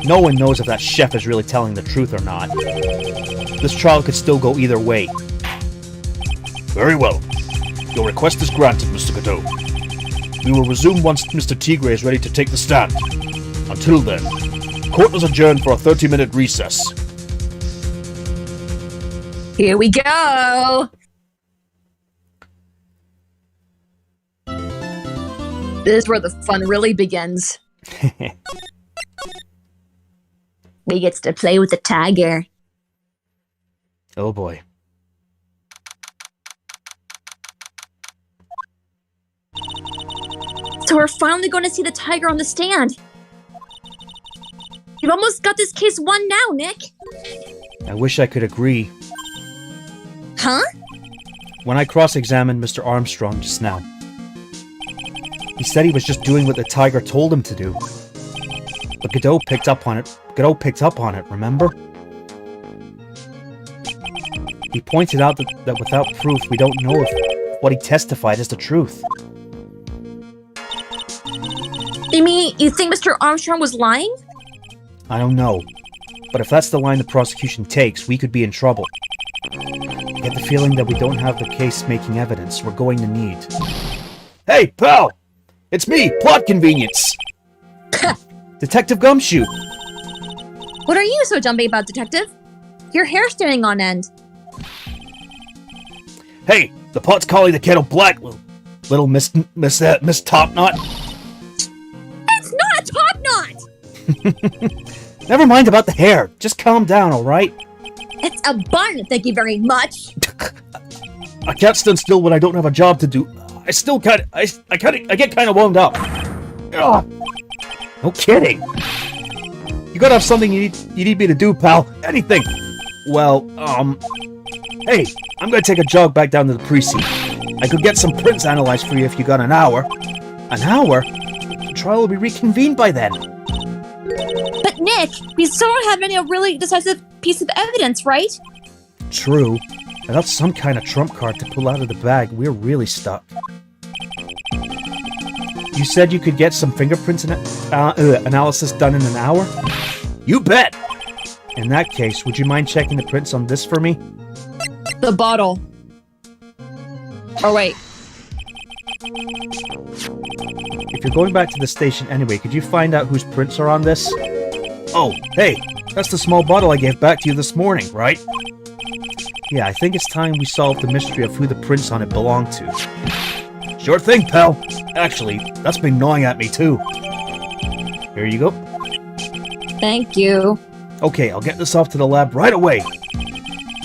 No one knows if that chef is really telling the truth or not. This trial could still go either way. Very well. Your request is granted, Mr. Godot. We will resume once Mr. Tigre is ready to take the stand. Until then, court is adjourned for a 30-minute recess. Here we go. This is where the fun really begins. We gets to play with the tiger. Oh boy. So we're finally going to see the tiger on the stand. You've almost got this case won now, Nick. I wish I could agree. Huh? When I cross-examined Mr. Armstrong just now, he said he was just doing what the tiger told him to do. But Godot picked up on it, remember? He pointed out that without proof, we don't know if what he testified is the truth. You mean you think Mr. Armstrong was lying? I don't know. But if that's the line the prosecution takes, we could be in trouble. I get the feeling that we don't have the case-making evidence we're going to need. Hey, pal! It's me, Plot Convenience! Detective Gumshoe! What are you so jumpy about, Detective? Your hair's standing on end. Hey, the pot's calling the kettle black, little Miss Topknot. It's not a top knot! Never mind about the hair. Just calm down, alright? It's a bun, thank you very much. I can't stand still when I don't have a job to do. I get kind of wound up. Ugh. No kidding. You gotta have something you need me to do, pal. Anything. Well, Hey, I'm gonna take a jog back down to the precinct. I could get some prints analyzed for you if you got an hour. An hour? The trial will be reconvened by then. But Nick, we still don't have any really decisive piece of evidence, right? True. Without some kind of trump card to pull out of the bag, we're really stuck. You said you could get some fingerprints analysis done in an hour? You bet! In that case, would you mind checking the prints on this for me? The bottle. Oh, wait. If you're going back to the station anyway, could you find out whose prints are on this? Oh, hey, that's the small bottle I gave back to you this morning, right? Yeah, I think it's time we solve the mystery of who the prints on it belong to. Sure thing, pal. Actually, that's been gnawing at me too. Here you go. Thank you. Okay, I'll get this off to the lab right away.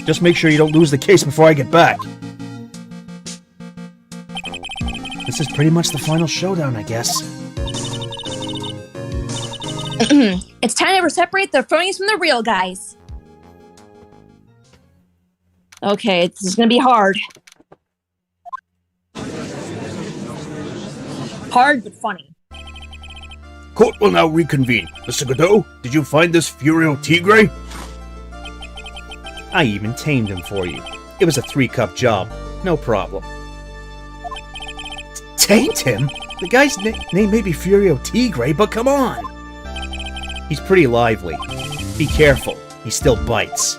Just make sure you don't lose the case before I get back. This is pretty much the final showdown, I guess. It's time to separate the phonies from the real guys. Okay, this is gonna be hard. Hard but funny. Court will now reconvene. Mr. Godot, did you find this Furio Tigre? I even tamed him for you. It was a 3-cup job. No problem. Tamed him? The guy's name may be Furio Tigre, but come on! He's pretty lively. Be careful. He still bites.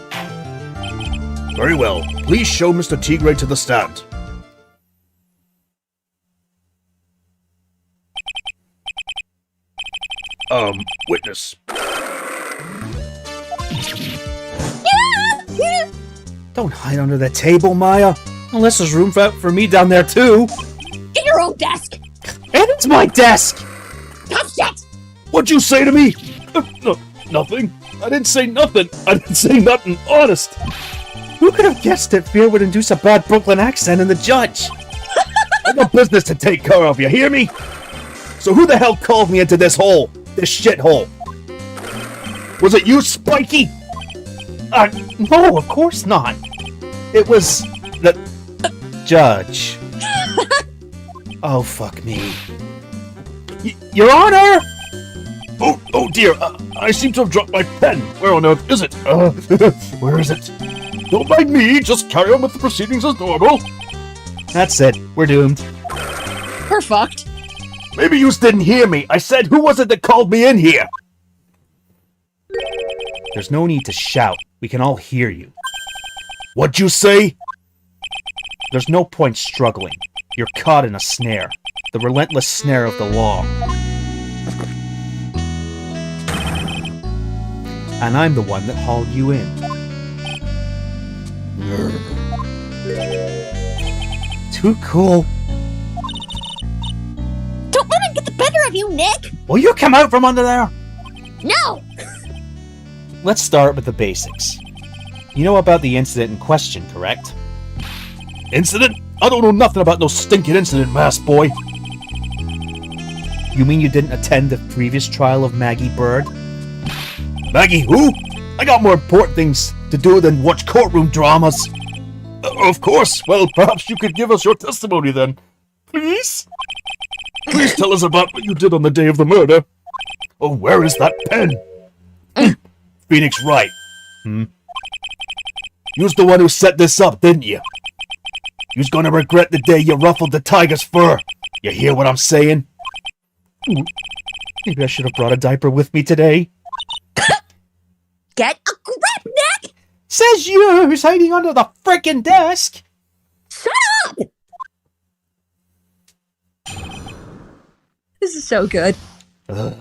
Very well. Please show Mr. Tigre to the stand. Witness. Don't hide under the table, Maya. Unless there's room for me down there, too. Get your own desk. And it's my desk! Tough shit. What'd you say to me? No, nothing. I didn't say nothing. I didn't say nothing, honest. Who could have guessed that fear would induce a bad Brooklyn accent in the judge? I've got business to take care of, you hear me? So who the hell called me into this hole? This shithole? Was it you, Spiky? No, of course not. It was the judge. Oh, fuck me. Your Honor! Oh dear, I seem to have dropped my pen. Where on earth is it? Where is it? Don't mind me, just carry on with the proceedings as normal. That's it. We're doomed. We're fucked. Maybe you didn't hear me. I said, who was it that called me in here? There's no need to shout. We can all hear you. What'd you say? There's no point struggling. You're caught in a snare. The relentless snare of the law. And I'm the one that hauled you in. Too cool. Don't let him get the better of you, Nick. Will you come out from under there? No. Let's start with the basics. You know about the incident in question, correct? Incident? I don't know nothing about no stinking incident, masked boy. You mean you didn't attend the previous trial of Maggie Bird? Maggie who? I got more important things to do than watch courtroom dramas. Of course. Well, perhaps you could give us your testimony then. Please? Please tell us about what you did on the day of the murder. Oh, where is that pen? Phoenix Wright. You was the one who set this up, didn't you? You's gonna regret the day you ruffled the tiger's fur. You hear what I'm saying? Maybe I should have brought a diaper with me today. Get a grip, Nick. Says you, who's hiding under the frickin' desk. Shut up. This is so good. I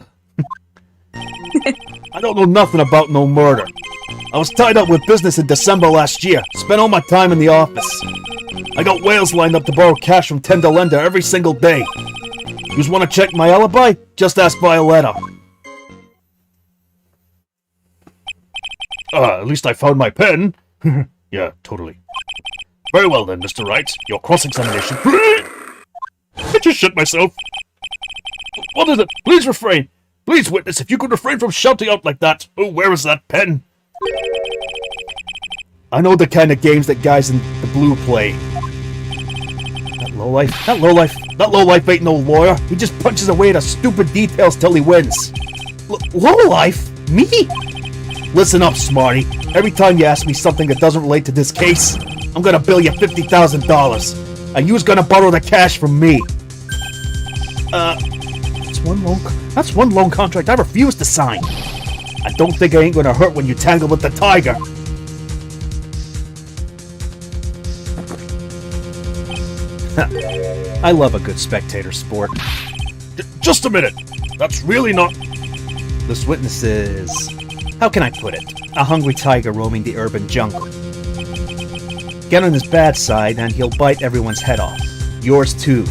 don't know nothing about no murder. I was tied up with business in December last year. Spent all my time in the office. I got whales lined up to borrow cash from Tender Lender every single day. You just want to check my alibi? Just ask Violetta. At least I found my pen. Yeah, totally. Very well then, Mr. Wright. Your cross-examination. I just shit myself. What is it? Please refrain. Please, witness, if you could refrain from shouting out like that. Oh, where is that pen? I know the kind of games that guys in the blue play. That lowlife ain't no lawyer. He just punches away at stupid details till he wins. Lowlife? Me? Listen up, Smarty. Every time you ask me something that doesn't relate to this case, I'm gonna bill you $50,000. And you's gonna borrow the cash from me. That's one loan contract I refuse to sign. I don't think I ain't gonna hurt when you tangle with the tiger. I love a good spectator sport. Just a minute. That's really not... This witness is... How can I put it? A hungry tiger roaming the urban jungle. Get on his bad side and he'll bite everyone's head off. Yours too.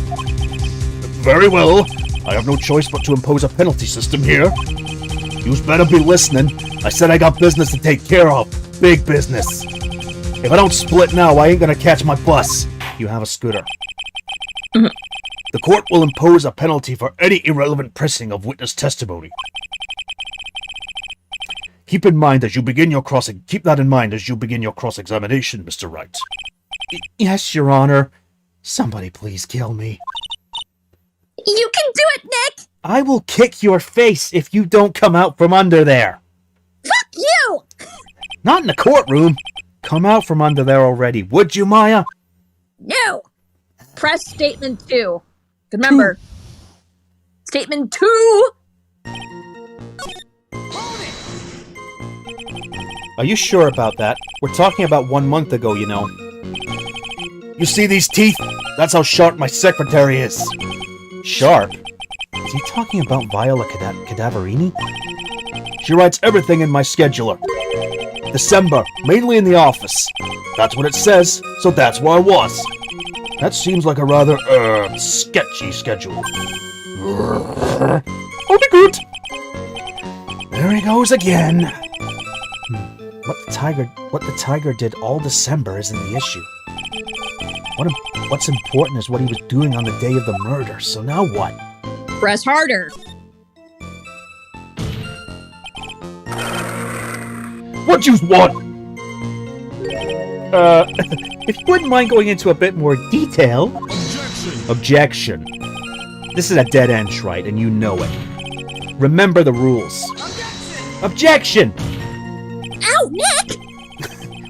Very well. I have no choice but to impose a penalty system here. You's better be listening. I said I got business to take care of. Big business. If I don't split now, I ain't gonna catch my bus. You have a scooter. The court will impose a penalty for any irrelevant pressing of witness testimony. Keep that in mind as you begin your cross-examination, Mr. Wright. Yes, Your Honor. Somebody please kill me. You can do it, Nick! I will kick your face if you don't come out from under there. Fuck you! Not in the courtroom. Come out from under there already, would you, Maya? No! Press statement 2. Remember, statement 2! Are you sure about that? We're talking about 1 month ago, you know. You see these teeth? That's how sharp my secretary is. Sharp? Is he talking about Viola Cadaverini? She writes everything in my scheduler. December, mainly in the office. That's what it says, so that's where I was. That seems like a rather, sketchy schedule. Oh, be good! There he goes again. What the tiger did all December isn't the issue. What's important is what he was doing on the day of the murder, so now what? Press harder. What you want? If you wouldn't mind going into a bit more detail... Objection. This is a dead end, right, and you know it. Remember the rules. Objection! Ow, Nick!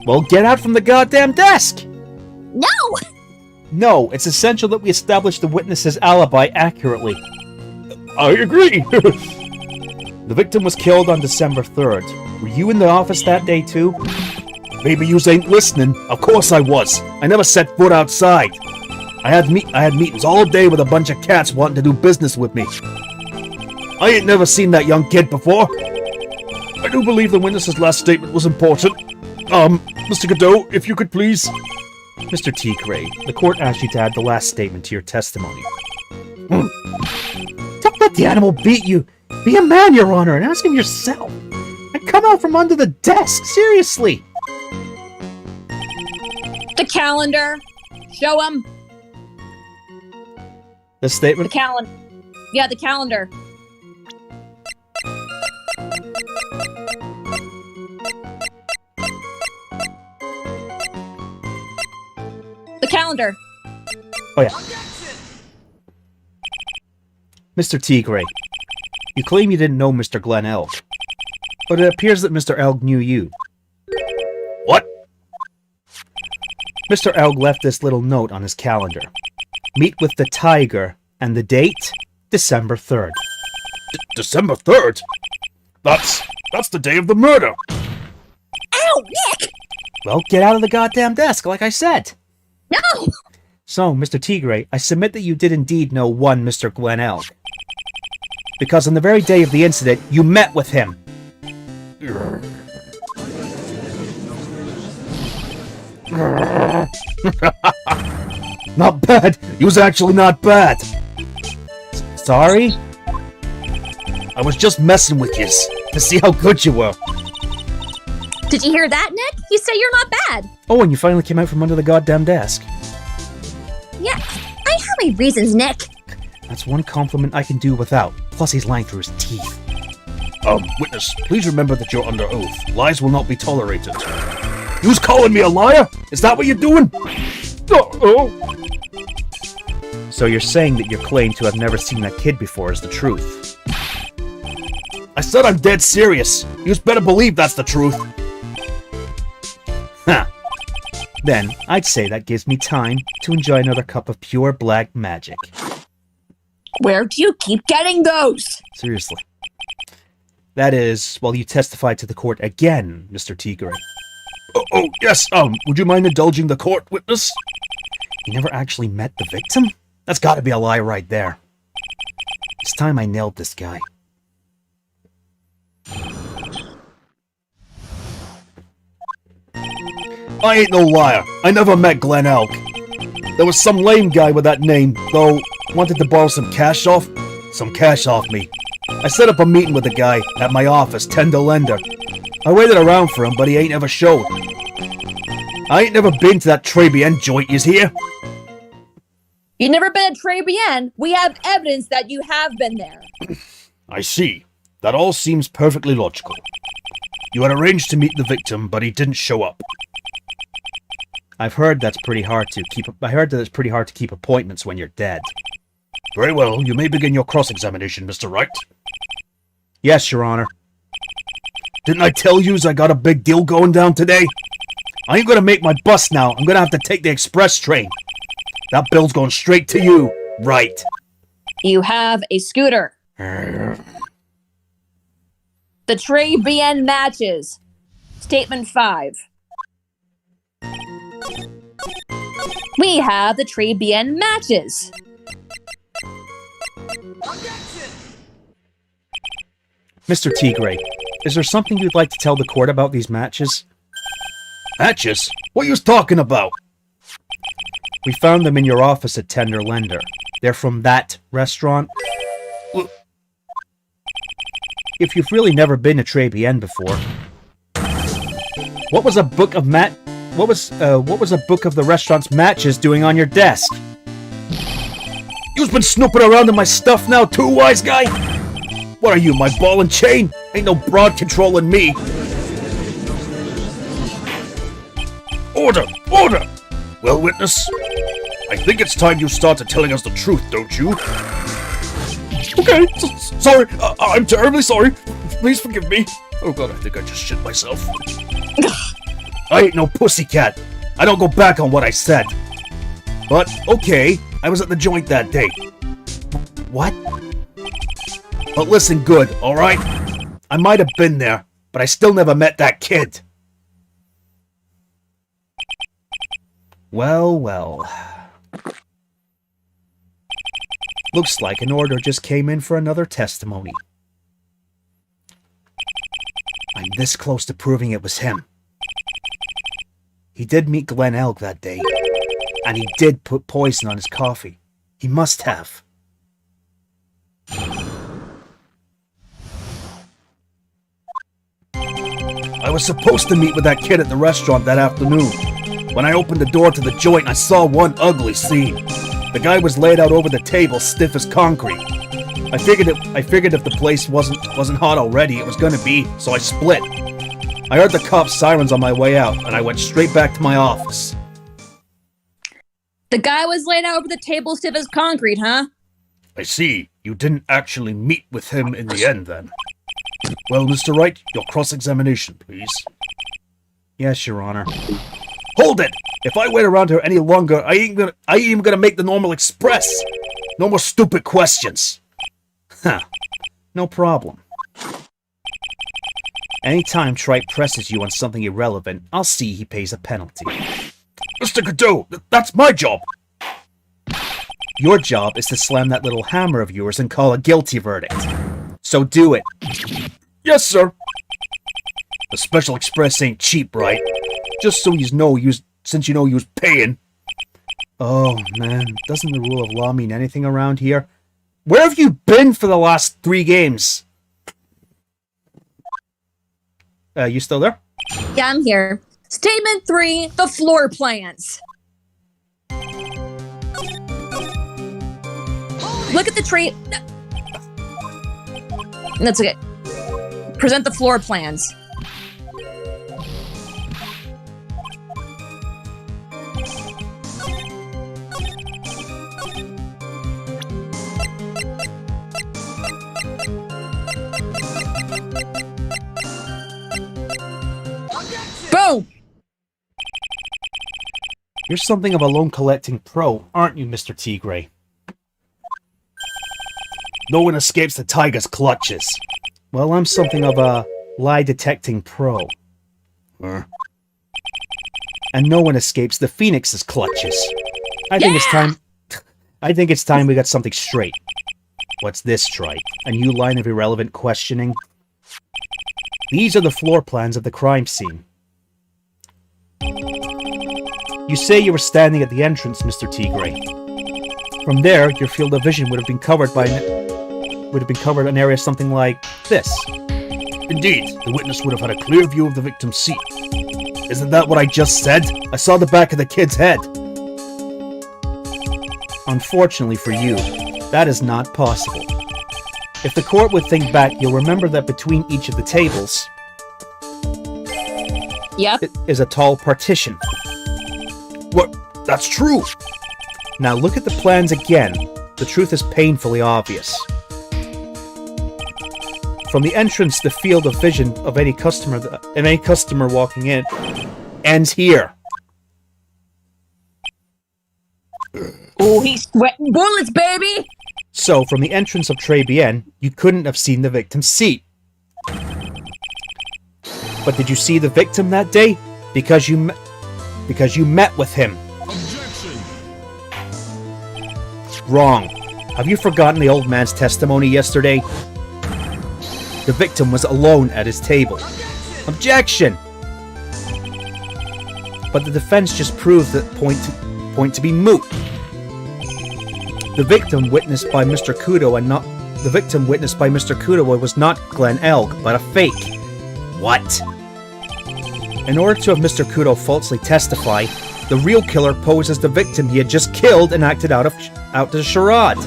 Well, get out from the goddamn desk! No! No, it's essential that we establish the witness's alibi accurately. I agree. The victim was killed on December 3rd. Were you in the office that day too? Maybe yous ain't listening. Of course I was. I never set foot outside. I had meetings all day with a bunch of cats wanting to do business with me. I ain't never seen that young kid before. I do believe the witness's last statement was important. Mr. Godot, if you could please... Mr. T. Gray, the court asked you to add the last statement to your testimony. Don't let the animal beat you. Be a man, Your Honor, and ask him yourself. And come out from under the desk, seriously. The calendar. Show him. The statement? The calendar. Yeah, the calendar. The calendar. Oh, yeah. Mr. T. Gray, you claim you didn't know Mr. Glenn Elk, but it appears that Mr. Elk knew you. What? Mr. Elk left this little note on his calendar. Meet with the tiger, and the date, December 3rd. December 3rd? That's the day of the murder. Ow, Nick! Well, get out of the goddamn desk, like I said. No! So, Mr. T. Gray, I submit that you did indeed know one Mr. Glenn Elk. Because on the very day of the incident, you met with him. Not bad. He was actually not bad. Sorry? I was just messing with yous to see how good you were. Did you hear that, Nick? You say you're not bad. Oh, and you finally came out from under the goddamn desk. Yeah, I have my reasons, Nick. That's one compliment I can do without. Plus, he's lying through his teeth. Witness, please remember that you're under oath. Lies will not be tolerated. You's calling me a liar? Is that what you're doing? Oh. So you're saying that your claim to have never seen that kid before is the truth? I said I'm dead serious. You's better believe that's the truth. Huh. Then, I'd say that gives me time to enjoy another cup of pure black magic. Where do you keep getting those? Seriously. That is, while you testify to the court again, Mr. T. Gray. Oh, yes, would you mind indulging the court, witness? You never actually met the victim? That's gotta be a lie right there. It's time I nailed this guy. I ain't no liar. I never met Glenn Elk. There was some lame guy with that name, though, wanted to borrow some cash off me. I set up a meeting with the guy at my office, Tender Lender. I waited around for him, but he ain't ever showed. I ain't never been to that Trebien joint, is here? You've never been at Trebien. We have evidence that you have been there. I see. That all seems perfectly logical. You had arranged to meet the victim, but he didn't show up. I've heard that's pretty hard to keep. I heard that it's pretty hard to keep appointments when you're dead. Very well, you may begin your cross-examination, Mr. Wright. Yes, Your Honor. Didn't I tell yous I got a big deal going down today? I ain't gonna make my bus now. I'm gonna have to take the express train. That bill's going straight to you. Right. You have a scooter. The Trey BN matches. Statement 5. We have the Trey BN matches. Mr. Tigray, is there something you'd like to tell the court about these matches? Matches? What you was talking about? We found them in your office at Tender Lender. They're from that restaurant. If you've really never been to Trey BN before, what was a book of what was a book of the restaurant's matches doing on your desk? You's been snooping around in my stuff now too, wise guy? What are you, my ball and chain? Ain't no broad controlling me. Order! Order! Well, witness, I think it's time you started telling us the truth, don't you? Okay, sorry. I'm terribly sorry. Please forgive me. Oh god, I think I just shit myself. I ain't no pussycat. I don't go back on what I said. But, okay, I was at the joint that day. What? But listen good, alright? I might have been there, but I still never met that kid. Well, well. Looks like an order just came in for another testimony. I'm this close to proving it was him. He did meet Glenn Elg that day, and he did put poison on his coffee. He must have. I was supposed to meet with that kid at the restaurant that afternoon. When I opened the door to the joint, I saw one ugly scene. The guy was laid out over the table, stiff as concrete. I figured if the place wasn't hot already, it was gonna be, so I split. I heard the cops' sirens on my way out, and I went straight back to my office. The guy was laid out over the table stiff as concrete, huh? I see. You didn't actually meet with him in the end, then. Well, Mr. Wright, your cross-examination, please. Yes, Your Honor. Hold it! If I wait around here any longer, I ain't even gonna make the normal express. No more stupid questions. Huh. No problem. Anytime Tripe presses you on something irrelevant, I'll see he pays a penalty. Mr. Godot, that's my job! Your job is to slam that little hammer of yours and call a guilty verdict. So do it. Yes, sir. The special express ain't cheap, right? Just so since you know you was paying. Oh, man. Doesn't the rule of law mean anything around here? Where have you been for the last 3 games? You still there? Yeah, I'm here. Statement 3, the floor plans. Look at the tree. That's okay. Present the floor plans. Boom! You're something of a loan collecting pro, aren't you, Mr. Tigray? No one escapes the tiger's clutches. Well, I'm something of a lie detecting pro. Huh? And no one escapes the Phoenix's clutches. I think it's time we got something straight. What's this, Tripe? A new line of irrelevant questioning? These are the floor plans of the crime scene. You say you were standing at the entrance, Mr. Tigray. From there, your field of vision would have been covered an area something like this. Indeed, the witness would have had a clear view of the victim's seat. Isn't that what I just said? I saw the back of the kid's head. Unfortunately for you, that is not possible. If the court would think back, you'll remember that between each of the tables is a tall partition. What? That's true! Now look at the plans again. The truth is painfully obvious. From the entrance, the field of vision of any customer walking in ends here. Oh, he's sweating bullets, baby! So, from the entrance of Très Bien, you couldn't have seen the victim's seat. But did you see the victim that day? Because you met with him. Objection! Wrong. Have you forgotten the old man's testimony yesterday? The victim was alone at his table. Objection! But the defense just proved that point to be moot. The victim witnessed by Mr. Kudo was not Glenn Elg, but a fake. What? In order to have Mr. Kudo falsely testify, the real killer posed as the victim he had just killed and acted out the charade.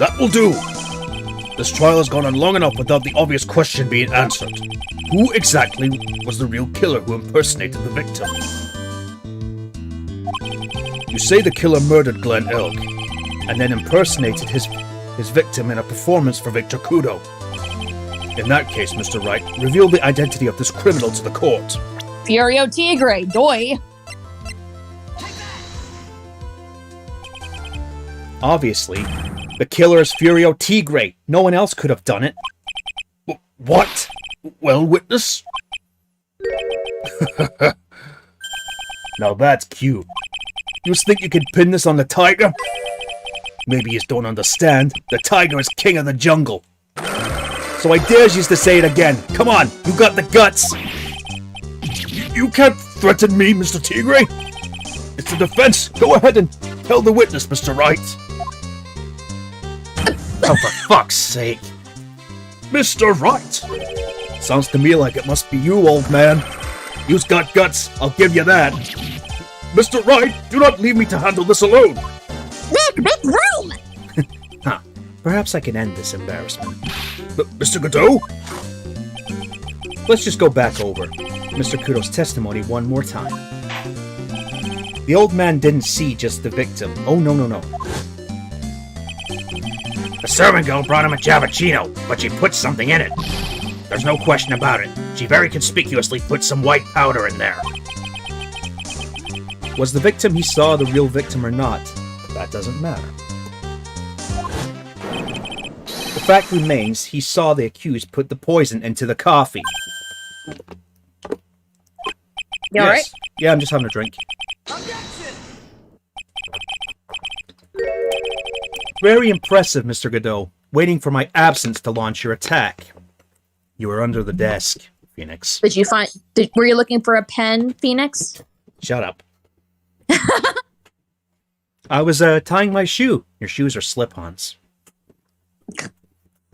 That will do. This trial has gone on long enough without the obvious question being answered. Who exactly was the real killer who impersonated the victim? You say the killer murdered Glenn Elg, and then impersonated his victim in a performance for Victor Kudo. In that case, Mr. Wright, reveal the identity of this criminal to the court. Furio Tigre, doy. Obviously, the killer is Furio Tigre. No one else could have done it. What? Well, witness? Now that's cute. You think you can pin this on the tiger? Maybe you don't understand. The tiger is king of the jungle. So I dare you to say it again. Come on, you got the guts. You can't threaten me, Mr. Tigre. It's the defense. Go ahead and tell the witness, Mr. Wright. Oh, for fuck's sake. Mr. Wright. Sounds to me like it must be you, old man. You've got guts, I'll give you that. Mr. Wright, do not leave me to handle this alone. Nick, make room! Huh. Perhaps I can end this embarrassment. Mr. Godot? Let's just go back over Mr. Kudo's testimony one more time. The old man didn't see just the victim. Oh, no. The servant girl brought him a cappuccino, but she put something in it. There's no question about it. She very conspicuously put some white powder in there. Was the victim he saw the real victim or not? That doesn't matter. The fact remains, he saw the accused put the poison into the coffee. You alright? Yeah, I'm just having a drink. Very impressive, Mr. Godot. Waiting for my absence to launch your attack. You were under the desk, Phoenix. Did you find... were you looking for a pen, Phoenix? Shut up. I was tying my shoe. Your shoes are slip-ons.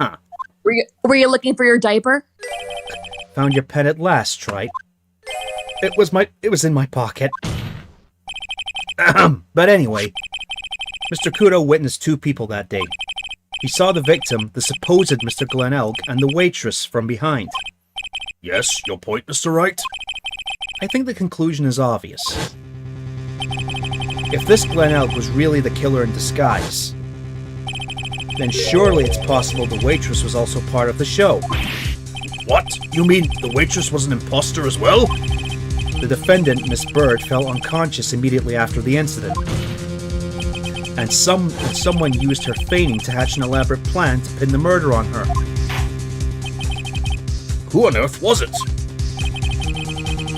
Huh. Were you looking for your diaper? Found your pen at last, Trite. It was in my pocket. But anyway, Mr. Kudo witnessed two people that day. He saw the victim, the supposed Mr. Glenn Elg, and the waitress from behind. Yes, your point, Mr. Wright? I think the conclusion is obvious. If this Glenn Elg was really the killer in disguise, then surely it's possible the waitress was also part of the show. What? You mean the waitress was an imposter as well? The defendant, Miss Bird, fell unconscious immediately after the incident. And someone used her feigning to hatch an elaborate plan to pin the murder on her. Who on earth was it?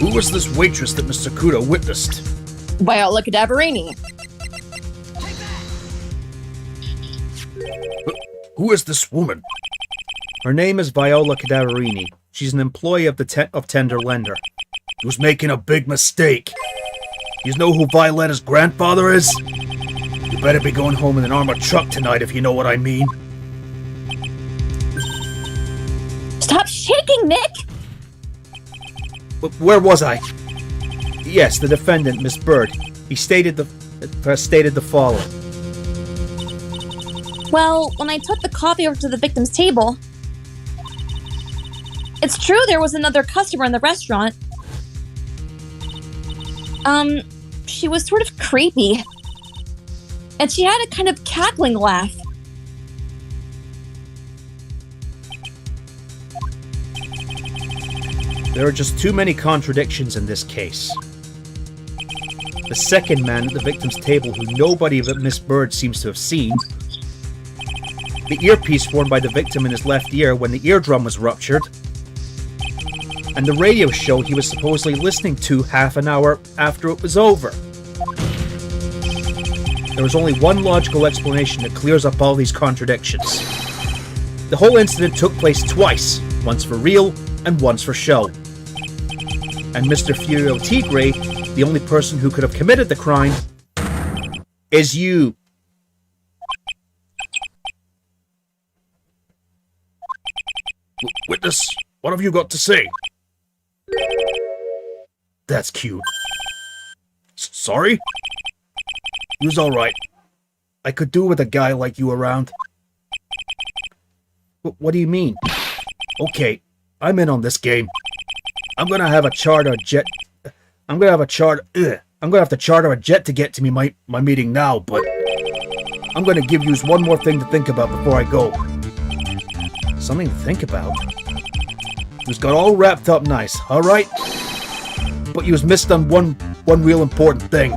Who was this waitress that Mr. Kudo witnessed? Viola Cadaverini. Who is this woman? Her name is Viola Cadaverini. She's an employee of of Tender Lender. He was making a big mistake. You know who Violetta's grandfather is? You better be going home in an armored truck tonight if you know what I mean. Stop shaking, Nick! Where was I? Yes, the defendant, Miss Bird. He stated the following. Well, when I took the coffee over to the victim's table, it's true there was another customer in the restaurant. she was sort of creepy. And she had a kind of cackling laugh. There are just too many contradictions in this case. The second man at the victim's table who nobody but Miss Bird seems to have seen. The earpiece worn by the victim in his left ear when the eardrum was ruptured. And the radio show he was supposedly listening to half an hour after it was over. There is only one logical explanation that clears up all these contradictions. The whole incident took place twice, once for real and once for show. And Mr. Furio Tigre, the only person who could have committed the crime, is you. Witness, what have you got to say? That's cute. Sorry? You was alright. I could do with a guy like you around. What do you mean? Okay, I'm in on this game. I'm gonna have to charter a jet to get to my meeting now, but I'm gonna give you one more thing to think about before I go. Something to think about? Yous got all wrapped up nice, alright? But yous missed on one real important thing.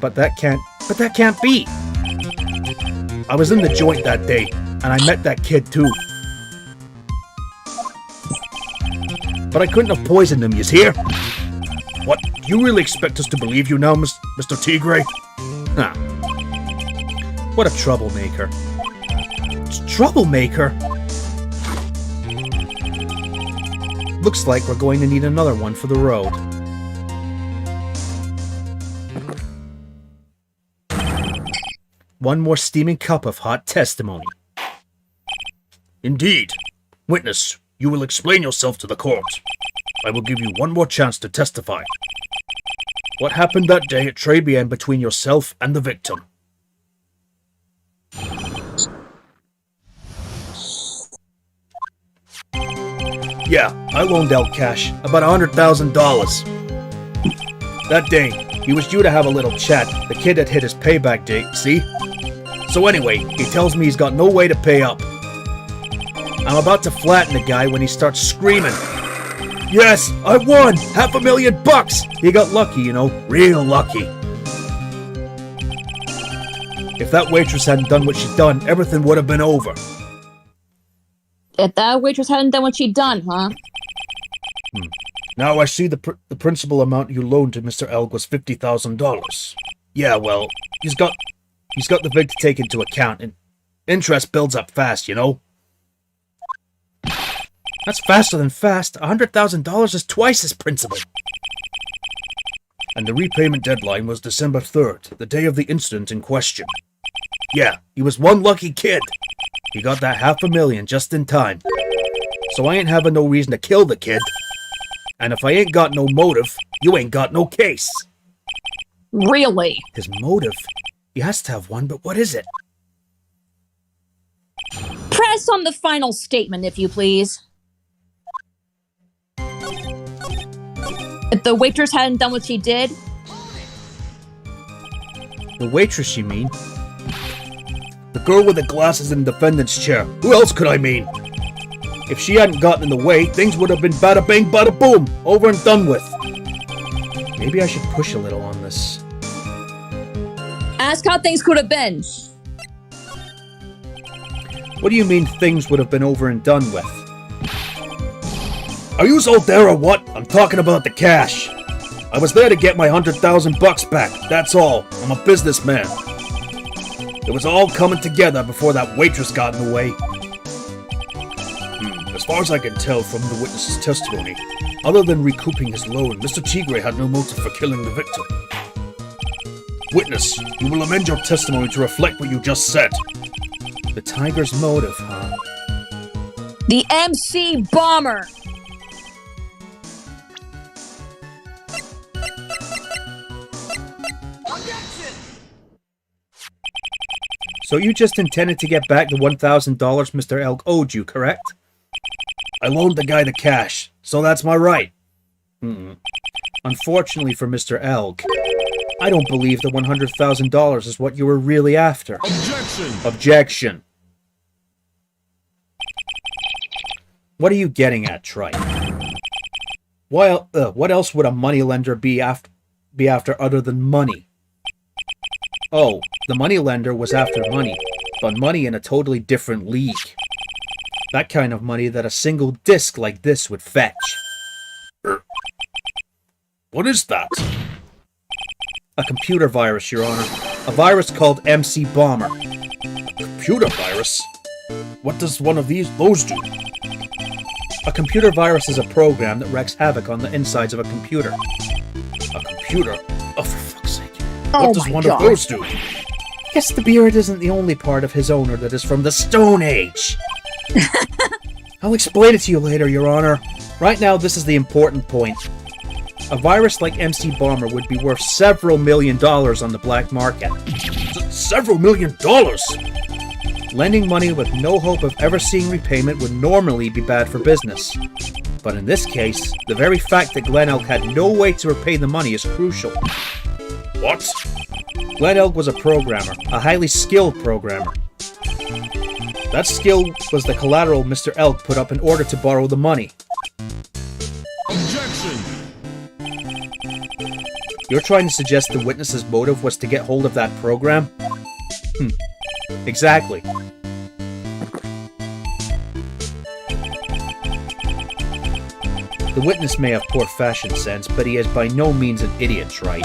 But that can't be. I was in the joint that day, and I met that kid too. But I couldn't have poisoned him, yous hear? What, you really expect us to believe you now, Mr. Tigre? Huh. What a troublemaker. Troublemaker? Looks like we're going to need another one for the road. One more steaming cup of hot testimony. Indeed. Witness, you will explain yourself to the court. I will give you one more chance to testify. What happened that day at Trebien between yourself and the victim? Yeah, I loaned out cash, about $100,000. That day, he was due to have a little chat. The kid had hit his payback date, see? So anyway, he tells me he's got no way to pay up. I'm about to flatten the guy when he starts screaming. Yes, I won! $500,000! He got lucky, you know, real lucky. If that waitress hadn't done what she'd done, everything would have been over. If that waitress hadn't done what she'd done, huh? Now I see the principal amount you loaned to Mr. Elg was $50,000. Yeah, well, he's got the vig to take into account, and interest builds up fast, you know? That's faster than fast. $100,000 is twice his principal. And the repayment deadline was December 3rd, the day of the incident in question. Yeah, he was one lucky kid. He got that $500,000 just in time. So I ain't having no reason to kill the kid. And if I ain't got no motive, you ain't got no case. Really? His motive? He has to have one, but what is it? Press on the final statement, if you please. If the waitress hadn't done what she did? The waitress, you mean? The girl with the glasses in the defendant's chair. Who else could I mean? If she hadn't gotten in the way, things would have been bada bing, bada boom, over and done with. Maybe I should push a little on this. Ask how things could have been. What do you mean things would have been over and done with? Are you all there or what? I'm talking about the cash. I was there to get my $100,000 back, that's all. I'm a businessman. It was all coming together before that waitress got in the way. As far as I can tell from the witness's testimony, other than recouping his loan, Mr. Tigre had no motive for killing the victim. Witness, you will amend your testimony to reflect what you just said. The tiger's motive, huh? The MC Bomber! So you just intended to get back the $1,000 Mr. Elk owed you, correct? I loaned the guy the cash, so that's my right. Unfortunately for Mr. Elg, I don't believe the $100,000 is what you were really after. Objection! Objection. What are you getting at, Trite? Well, what else would a moneylender be after other than money? Oh, the moneylender was after money, but money in a totally different league. That kind of money that a single disc like this would fetch. What is that? A computer virus, Your Honor. A virus called MC Bomber. Computer virus? What does one of those do? A computer virus is a program that wreaks havoc on the insides of a computer. A computer? Oh, for fuck's sake. Oh What does my one God. of those do? Guess the beard isn't the only part of his owner that is from the Stone Age. I'll explain it to you later, Your Honor. Right now, this is the important point. A virus like MC Bomber would be worth several $1 million on the black market. Several $1 million? Lending money with no hope of ever seeing repayment would normally be bad for business. But in this case, the very fact that Glen Elk had no way to repay the money is crucial. What? Glen Elk was a programmer, a highly skilled programmer. That skill was the collateral Mr. Elk put up in order to borrow the money. Objection! You're trying to suggest the witness's motive was to get hold of that program? Exactly. The witness may have poor fashion sense, but he is by no means an idiot, right?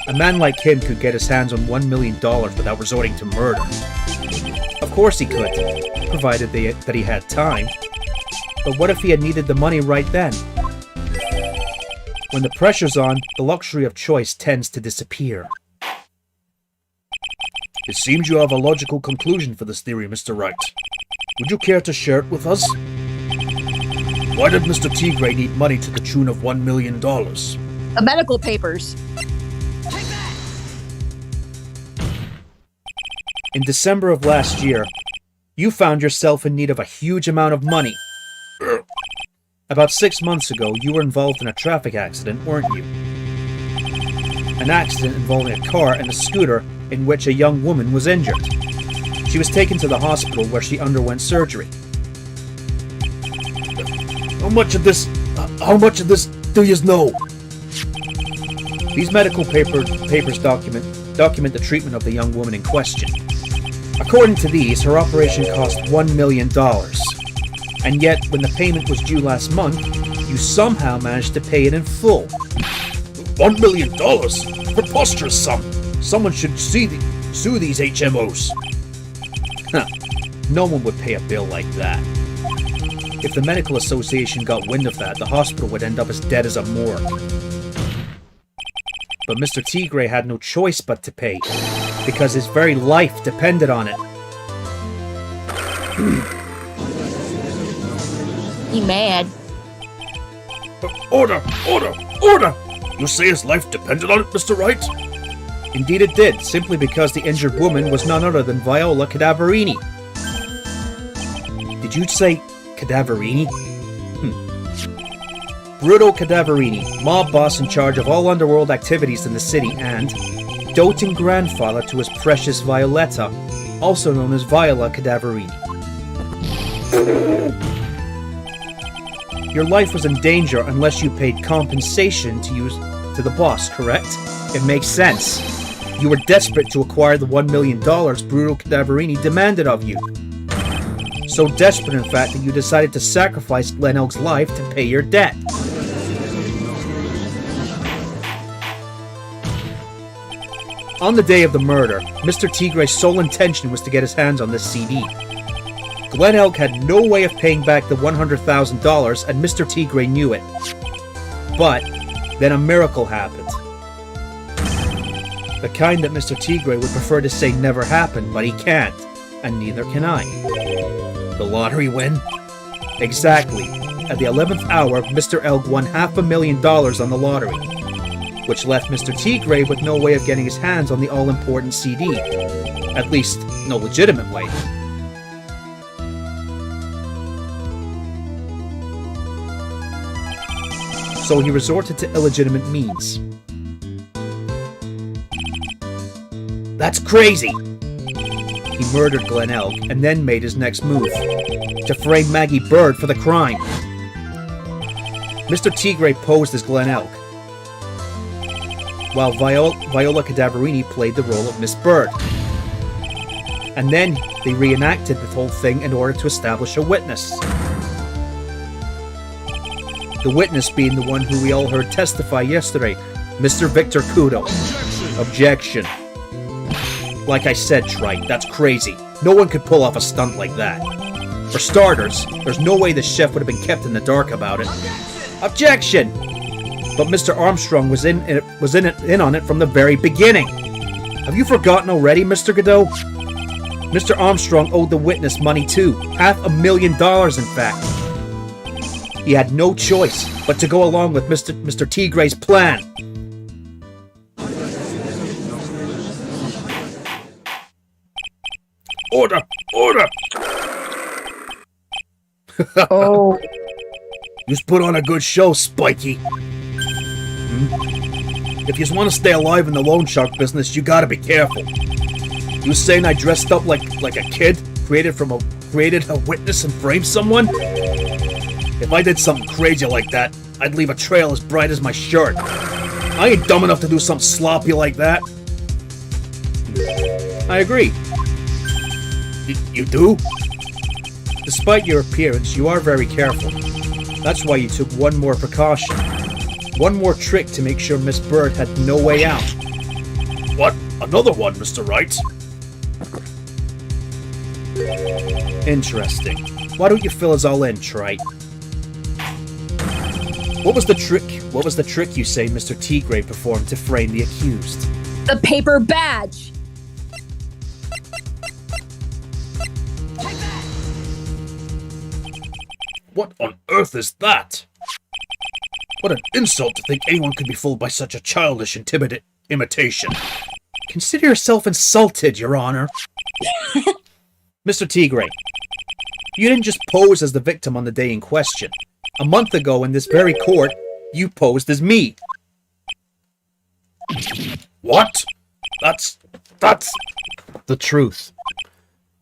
A man like him could get his hands on $1 million without resorting to murder. Of course he could, provided that he had time. But what if he had needed the money right then? When the pressure's on, the luxury of choice tends to disappear. It seems you have a logical conclusion for this theory, Mr. Wright. Would you care to share it with us? Why did Mr. Tigray need money to the tune of $1 million? The medical papers. In December of last year, you found yourself in need of a huge amount of money. About 6 months ago, you were involved in a traffic accident, weren't you? An accident involving a car and a scooter in which a young woman was injured. She was taken to the hospital where she underwent surgery. How much of this do you know? These medical papers document the treatment of the young woman in question. According to these, her operation cost $1 million. And yet, when the payment was due last month, you somehow managed to pay it in full. $1 million? Preposterous sum. Someone should sue these HMOs. No one would pay a bill like that. If the medical association got wind of that, the hospital would end up as dead as a morgue. But Mr. Tigray had no choice but to pay, because his very life depended on it. He mad. Order! You say his life depended on it, Mr. Wright? Indeed it did, simply because the injured woman was none other than Viola Cadaverini. Did you say Cadaverini? Bruto Cadaverini, mob boss in charge of all underworld activities in the city and doting grandfather to his precious Violetta, also known as Viola Cadaverini. Your life was in danger unless you paid compensation to the boss, correct? It makes sense. You were desperate to acquire the $1 million Bruto Cadaverini demanded of you. So desperate, in fact, that you decided to sacrifice Glen Elk's life to pay your debt. On the day of the murder, Mr. Tigray's sole intention was to get his hands on this CD. Glen Elk had no way of paying back the $100,000, and Mr. Tigray knew it. But then a miracle happened. The kind that Mr. Tigray would prefer to say never happened, but he can't, and neither can I. The lottery win? Exactly. At the 11th hour, Mr. Elk won $500,000 on the lottery, which left Mr. Tigray with no way of getting his hands on the all-important CD. At least, no legitimate way. so he resorted to illegitimate means. That's crazy! He murdered Glen Elk and then made his next move, to frame Maggie Bird for the crime. Mr. Tigre posed as Glen Elk, while Viola Cadaverini played the role of Miss Bird. And then they reenacted the whole thing in order to establish a witness. The witness being the one who we all heard testify yesterday, Mr. Victor Kudo. Objection. Like I said, Trite, that's crazy. No one could pull off a stunt like that. For starters, there's no way the chef would have been kept in the dark about it. Objection! But Mr. Armstrong was in on it from the very beginning. Have you forgotten already, Mr. Godot? Mr. Armstrong owed the witness money too. $500,000, in fact. He had no choice but to go along with Mr. Tigre's plan. Order! Order! Oh. You put on a good show, Spiky. If you want to stay alive in the loan shark business, you gotta be careful. You saying I dressed up like a kid, created a witness and framed someone? If I did something crazy like that, I'd leave a trail as bright as my shirt. I ain't dumb enough to do something sloppy like that. I agree. You do? Despite your appearance, you are very careful. That's why you took one more precaution. One more trick to make sure Miss Bird had no way out. What? Another one, Mr. Wright? Interesting. Why don't you fill us all in, Trite? What was the trick you say Mr. Tigre performed to frame the accused? The paper badge. What on earth is that? What an insult to think anyone could be fooled by such a childish imitation. Consider yourself insulted, Your Honor. Mr. Tigre, you didn't just pose as the victim on the day in question. A month ago in this very court, you posed as me. What? That's the truth.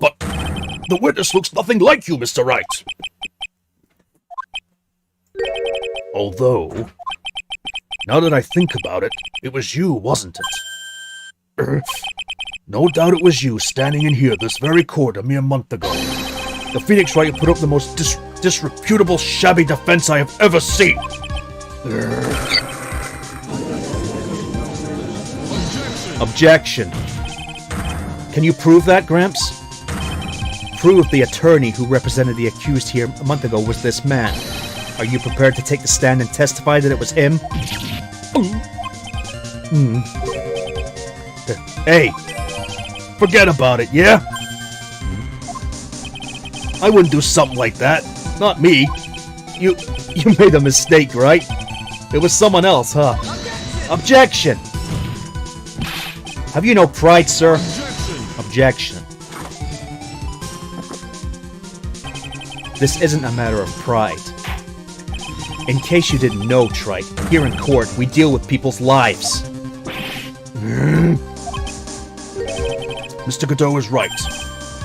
But the witness looks nothing like you, Mr. Wright. Although, now that I think about it, it was you, wasn't it? No doubt it was you standing in here this very court a mere month ago. The Phoenix Wright put up the most disreputable, shabby defense I have ever seen. Objection. Can you prove that, Gramps? Prove the attorney who represented the accused here a month ago was this man. Are you prepared to take the stand and testify that it was him? Hey, forget about it, yeah? I wouldn't do something like that. Not me. You made a mistake, right? It was someone else, huh? Objection! Have you no pride, sir? Objection. This isn't a matter of pride. In case you didn't know, Trite, here in court, we deal with people's lives. Mr. Godot is right.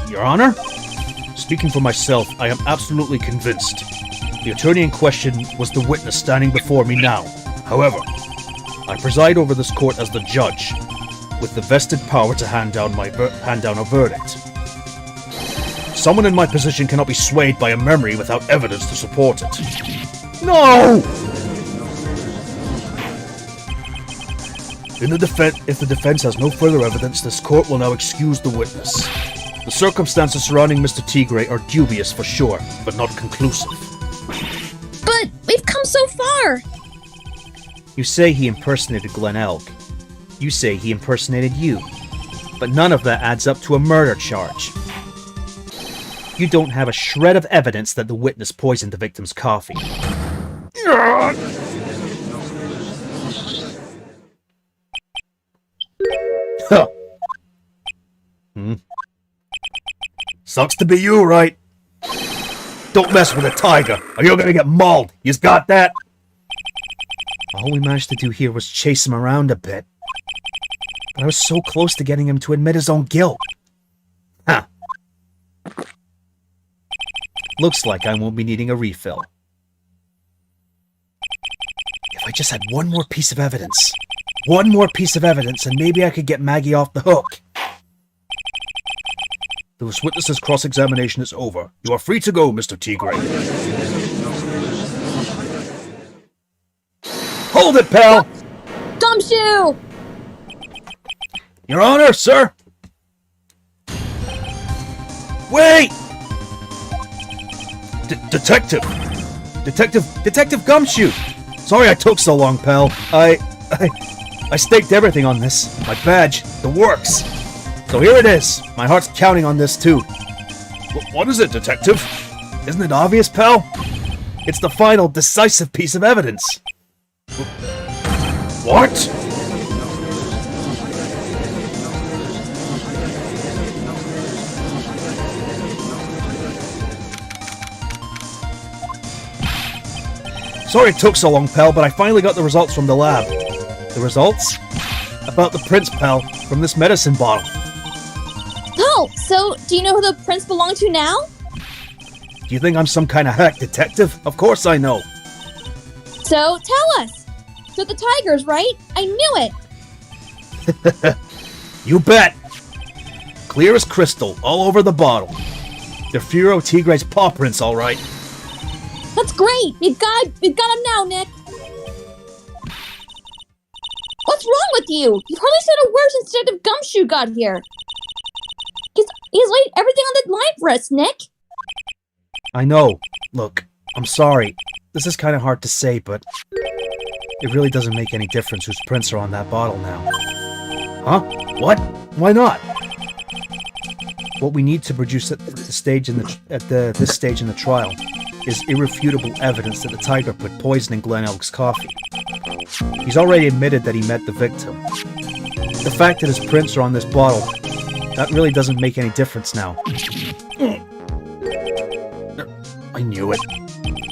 Your Honor? Speaking for myself, I am absolutely convinced. The attorney in question was the witness standing before me now. However, I preside over this court as the judge, with the vested power to hand down a verdict. Someone in my position cannot be swayed by a memory without evidence to support it. No! If the defense has no further evidence, this court will now excuse the witness. The circumstances surrounding Mr. Tigre are dubious for sure, but not conclusive. But we've come so far. You say he impersonated Glen Elk. You say he impersonated you. But none of that adds up to a murder charge. You don't have a shred of evidence that the witness poisoned the victim's coffee. Huh. Sucks to be you, right? Don't mess with a tiger, or you're gonna get mauled. You've got that? All we managed to do here was chase him around a bit. But I was so close to getting him to admit his own guilt. Huh. Looks like I won't be needing a refill. If I just had one more piece of evidence. One more piece of evidence, and maybe I could get Maggie off the hook. This witness's cross-examination is over. You are free to go, Mr. Tigre. Hold it, pal! Gumshoe! Your Honor, sir! Wait! Detective! Detective Gumshoe! Sorry I took so long, pal. I staked everything on this. My badge, the works. So here it is. My heart's counting on this too. What is it, Detective? Isn't it obvious, pal? It's the final, decisive piece of evidence. What? Sorry it took so long, pal, but I finally got the results from the lab. The results? About the prints, pal, from this medicine bottle. Oh, so do you know who the prince belong to now? Do you think I'm some kind of hack detective? Of course I know. So tell us. So the tigers, right? I knew it. You bet. Clear as crystal, all over the bottle. They're Furo Tigre's paw prints, all right. That's great. We've got him now, Nick. What's wrong with you? You've hardly said a word since Detective Gumshoe got here. He's laid everything on the line for us, Nick. I know. Look, I'm sorry. This is kind of hard to say, but it really doesn't make any difference whose prints are on that bottle now. Huh? What? Why not? What we need to produce at this stage in the trial is irrefutable evidence that the tiger put poison in Glen Elk's coffee. He's already admitted that he met the victim. The fact that his prints are on this bottle, that really doesn't make any difference now. I knew it.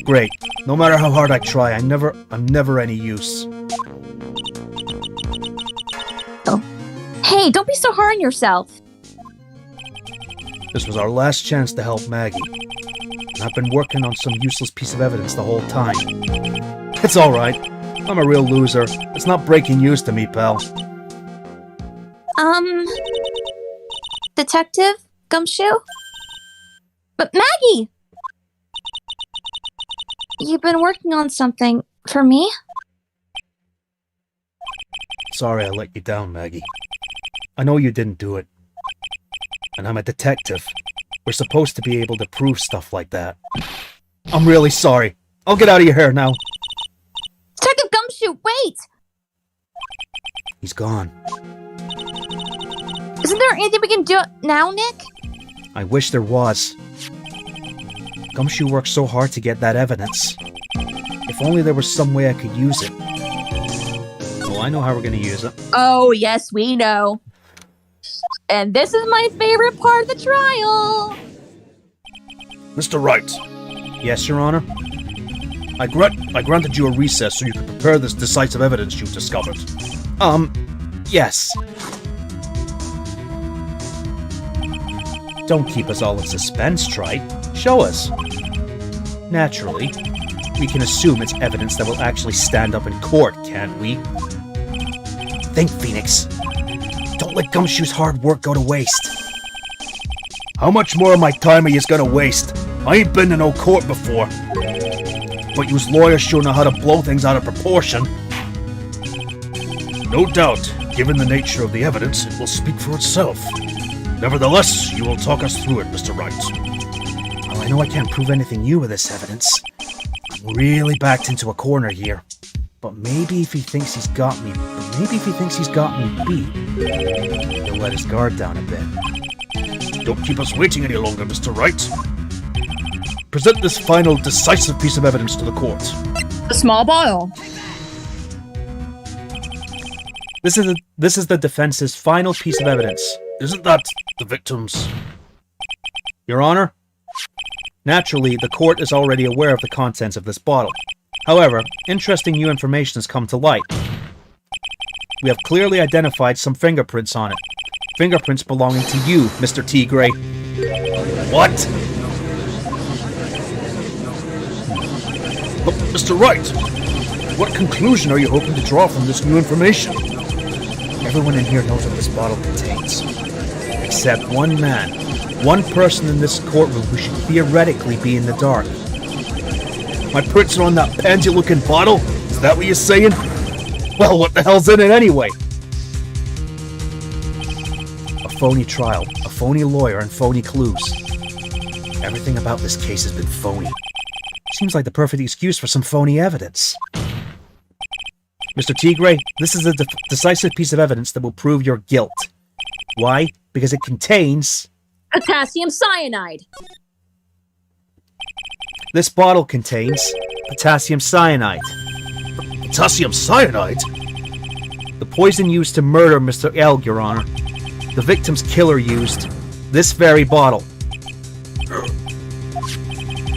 Great. No matter how hard I try, I'm never any use. Hey, don't be so hard on yourself. This was our last chance to help Maggie. And I've been working on some useless piece of evidence the whole time. It's alright. I'm a real loser. It's not breaking news to me, pal. Detective Gumshoe? But Maggie! You've been working on something for me? Sorry I let you down, Maggie. I know you didn't do it. And I'm a detective. We're supposed to be able to prove stuff like that. I'm really sorry. I'll get out of your hair now. Detective Gumshoe, wait! He's gone. Isn't there anything we can do now, Nick? I wish there was. Gumshoe worked so hard to get that evidence. If only there was some way I could use it. Well, I know how we're gonna use it. Oh, yes, we know. And this is my favorite part of the trial. Mr. Wright. Yes, Your Honor? I granted you a recess so you could prepare this decisive evidence you've discovered. Yes. Don't keep us all in suspense, Trite. Show us. Naturally, we can assume it's evidence that will actually stand up in court, can't we? Think, Phoenix. Don't let Gumshoe's hard work go to waste. How much more of my time are you gonna waste? I ain't been to no court before. But yous lawyers sure know how to blow things out of proportion. No doubt, given the nature of the evidence, it will speak for itself. Nevertheless, you will talk us through it, Mr. Wright. Well, I know I can't prove anything new with this evidence. I'm really backed into a corner here. But maybe if he thinks he's got me beat, he'll let his guard down a bit. Don't keep us waiting any longer, Mr. Wright. Present this final, decisive piece of evidence to the court. A small bottle. This is the defense's final piece of evidence. Isn't that the victim's? Your Honor, naturally, the court is already aware of the contents of this bottle. However, interesting new information has come to light. We have clearly identified some fingerprints on it. Fingerprints belonging to you, Mr. T. Gray. What? But, Mr. Wright, what conclusion are you hoping to draw from this new information? Everyone in here knows what this bottle contains. Except one man. One person in this courtroom who should theoretically be in the dark. My prints are on that pansy-looking bottle? Is that what you're saying? Well, what the hell's in it anyway? A phony trial, a phony lawyer, and phony clues. Everything about this case has been phony. Seems like the perfect excuse for some phony evidence. Mr. T. Gray, this is a decisive piece of evidence that will prove your guilt. Why? Because it contains... Potassium cyanide. This bottle contains potassium cyanide. Potassium cyanide? The poison used to murder Mr. Elg, Your Honor. The victim's killer used this very bottle.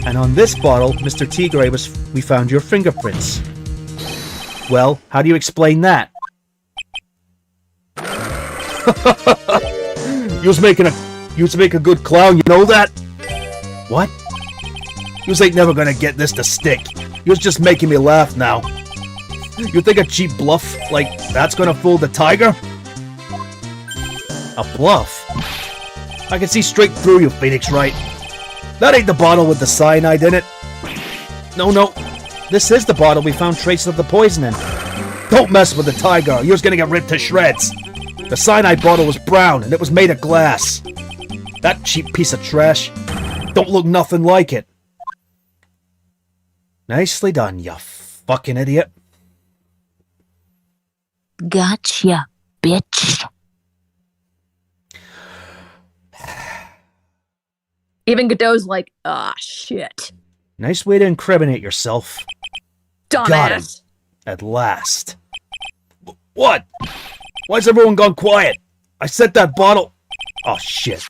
And on this bottle, Mr. T. Gray, we found your fingerprints. Well, how do you explain that? You was making a good clown, you know that? What? You ain't never gonna get this to stick. You was just making me laugh now. You think a cheap bluff like that's gonna fool the tiger? A bluff? I can see straight through you, Phoenix Wright. That ain't the bottle with the cyanide in it. No. This is the bottle we found traces of the poison in. Don't mess with the tiger. You're gonna get ripped to shreds. The cyanide bottle was brown and it was made of glass. That cheap piece of trash don't look nothing like it. Nicely done, you fucking idiot. Gotcha, bitch. Even Godot's like, ah, shit. Nice way to incriminate yourself. Got him. Dumbass. At last. What? Why's everyone gone quiet? I said that bottle... Oh, shit.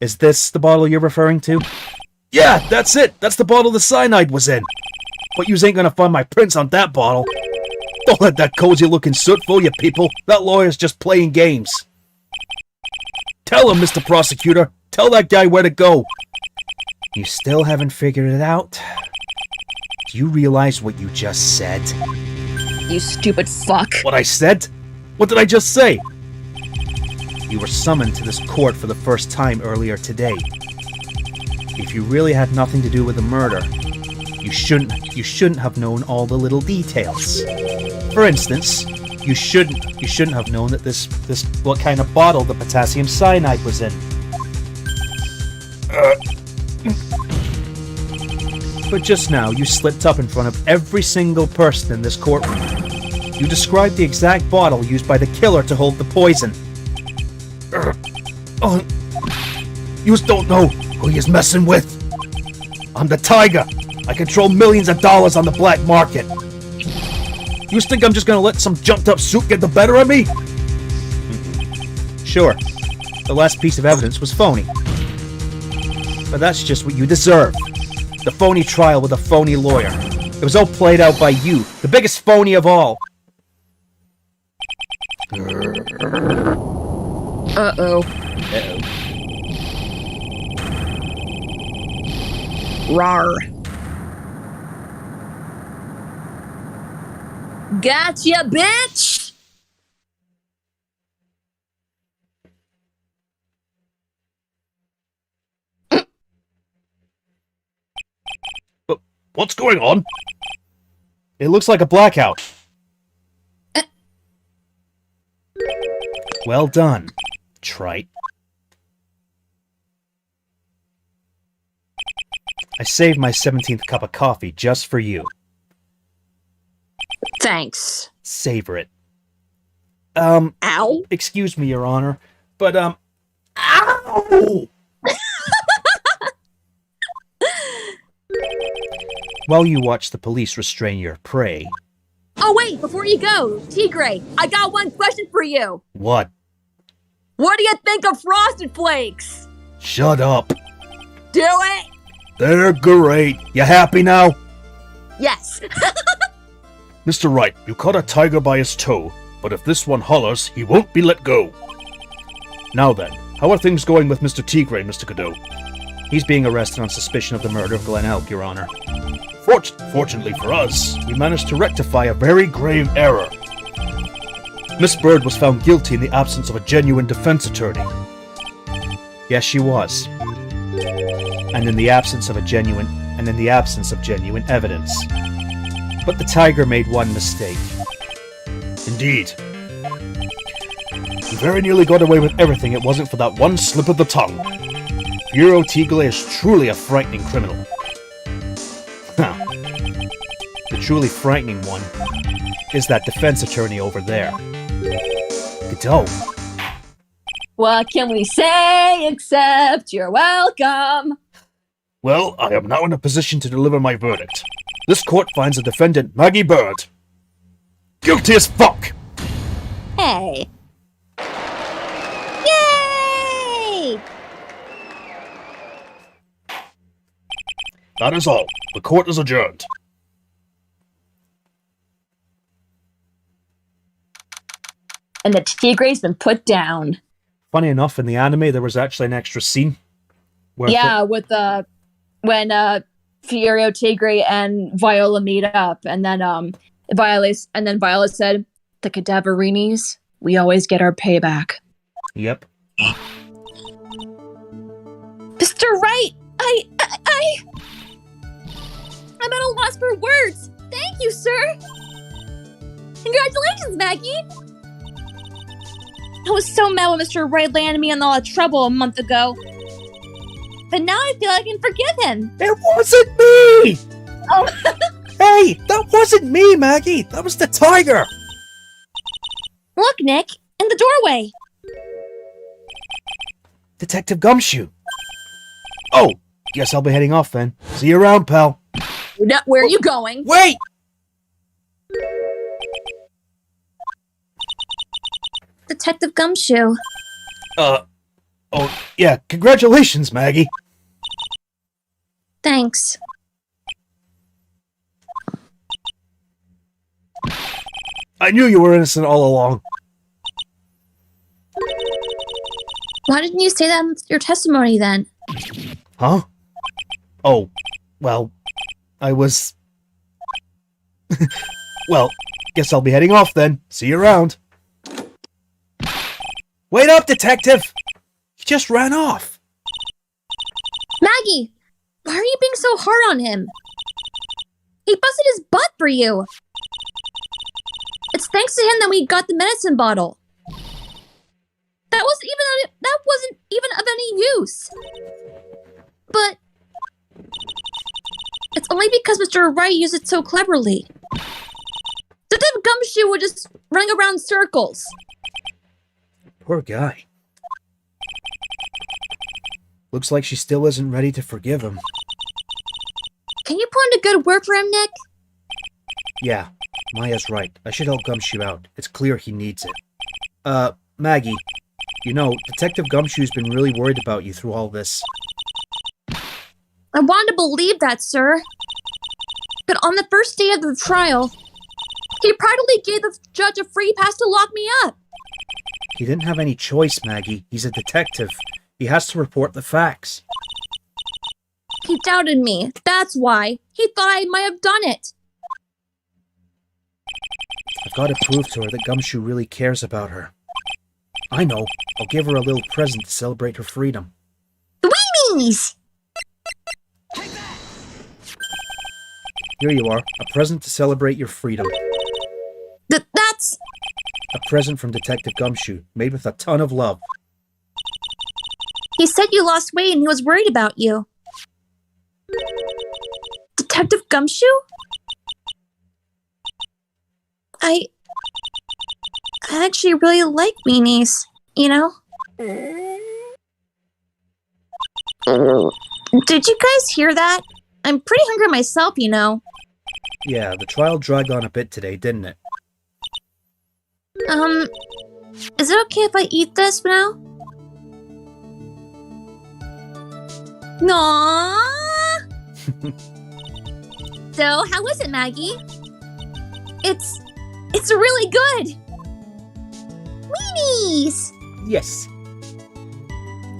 Is this the bottle you're referring to? Yeah, that's it. That's the bottle the cyanide was in. But yous ain't gonna find my prints on that bottle. Don't let that cozy-looking soot fool you, people. That lawyer's just playing games. Tell him, Mr. Prosecutor. Tell that guy where to go. You still haven't figured it out? Do you realize what you just said? You stupid fuck. What I said? What did I just say? You were summoned to this court for the first time earlier today. If you really had nothing to do with the murder, you shouldn't have known all the little details. For instance, you shouldn't have known that this what kind of bottle the potassium cyanide was in. But just now, you slipped up in front of every single person in this courtroom. You described the exact bottle used by the killer to hold the poison. Yous don't know who you's messing with. I'm the Tiger. I control millions of dollars on the black market. Yous think I'm just gonna let some jumped-up suit get the better of me? Sure, the last piece of evidence was phony. But that's just what you deserve. The phony trial with a phony lawyer. It was all played out by you, the biggest phony of all. Uh-oh. Rar. Gotcha, bitch! What's going on? It looks like a blackout. Well done, trite. I saved my 17th cup of coffee just for you. Thanks. Savor it. Ow. Excuse me, Your Honor, but, Ow! while you watch the police restrain your prey... Oh, wait, before you go, Tigray, I got one question for you. What? What do you think of Frosted Flakes? Shut up. Do it! They're great. You happy now? Yes. Mr. Wright, you caught a tiger by his toe, but if this one hollers, he won't be let go. Now then, how are things going with Mr. Tigre, Mr. Godot? He's being arrested on suspicion of the murder of Glen Elk, Your Honor. Fortunately for us, we managed to rectify a very grave error. Miss Bird was found guilty in the absence of a genuine defense attorney. Yes, she was. And in the absence of genuine evidence. But the tiger made one mistake. Indeed. We very nearly got away with everything it wasn't for that one slip of the tongue. Piero Tigre is truly a frightening criminal. Huh. The truly frightening one is that defense attorney over there. Godot. What can we say except you're welcome? Well, I am now in a position to deliver my verdict. This court finds the defendant, Maggie Bird, guilty as fuck! Hey. Yay! That is all. The court is adjourned. And the Tigre's been put down. Funny enough, in the anime, there was actually an extra scene. Where With when Fierio Tigre and Viola meet up, and then Viola said, "The Cadaverinis, we always get our payback." Yep. Mr. Wright, I'm at a loss for words. Thank you, sir. Congratulations, Maggie. I was so mad when Mr. Wright landed me in all that trouble a month ago. But now I feel I can forgive him. It wasn't me! Oh. Hey, that wasn't me, Maggie! That was the tiger! Look, Nick, in the doorway. Detective Gumshoe. Oh, guess I'll be heading off then. See you around, pal. Where are you going? Wait! Detective Gumshoe. Oh, yeah, congratulations, Maggie. Thanks. I knew you were innocent all along. Why didn't you say that in your testimony then? Huh? Oh, well, I was... Well, guess I'll be heading off then. See you around. Wait up, detective! He just ran off. Maggie, why are you being so hard on him? He busted his butt for you. It's thanks to him that we got the medicine bottle. That wasn't even of any use. But it's only because Mr. Wright used it so cleverly. Detective Gumshoe would just run around in circles. Poor guy. Looks like she still isn't ready to forgive him. Can you put in a good word for him, Nick? Yeah, Maya's right. I should help Gumshoe out. It's clear he needs it. Maggie, you know, Detective Gumshoe's been really worried about you through all this. I wanted to believe that, sir. But on the first day of the trial, he proudly gave the judge a free pass to lock me up. He didn't have any choice, Maggie. He's a detective. He has to report the facts. He doubted me. That's why. He thought I might have done it. I've got to prove to her that Gumshoe really cares about her. I know. I'll give her a little present to celebrate her freedom. Weenies! Here you are. A present to celebrate your freedom. That's... A present from Detective Gumshoe, made with a ton of love. He said you lost weight and he was worried about you. Detective Gumshoe? I actually really like weenies, you know? Did you guys hear that? I'm pretty hungry myself, you know. Yeah, the trial dragged on a bit today, didn't it? Is it okay if I eat this now? Aww. So, how was it, Maggie? It's really good. Weenies! Yes.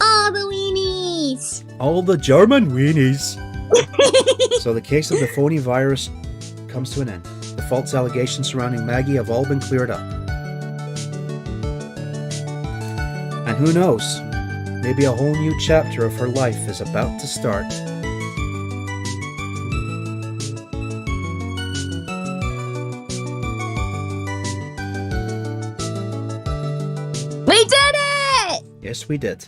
All the weenies! All the German weenies. So the case of the phony virus comes to an end. The false allegations surrounding Maggie have all been cleared up. And who knows? Maybe a whole new chapter of her life is about to start. We did it! Yes, we did.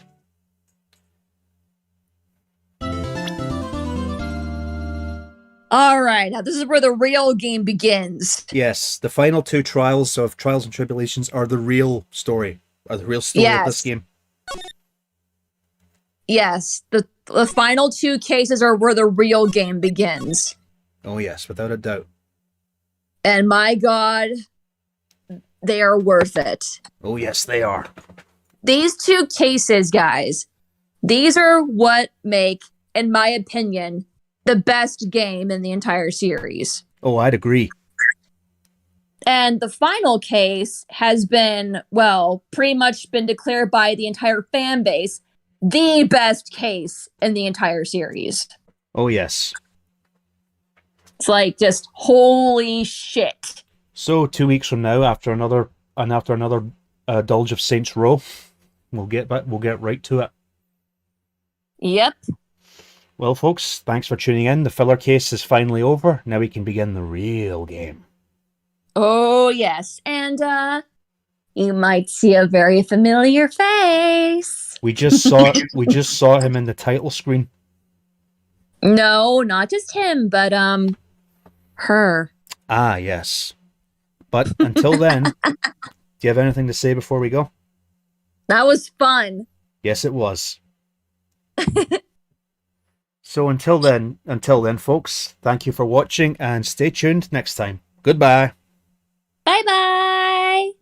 All right, now this is where the real game begins. Yes, the final two trials of Trials and Tribulations are the real story. Are the real story of this Yes. game. Yes, the final two cases are where the real game begins. Oh yes, without a doubt. And my God, they are worth it. Oh yes, they are. These two cases, guys, these are what make, in my opinion, the best game in the entire series. Oh, I'd agree. And the final case has been, well, pretty much been declared by the entire fan base the best case in the entire series. Oh yes. It's like just holy shit. So 2 weeks from now, after another Dulge of Saints Row, we'll get right to it. Yep. Well, folks, thanks for tuning in. The filler case is finally over. Now we can begin the real game. Oh yes. And you might see a very familiar face. We just saw him in the title screen. No, not just him, but her. Ah, yes. But until then, do you have anything to say before we go? That was fun. Yes, it was. So until then, folks, thank you for watching and stay tuned next time. Goodbye. Bye-bye!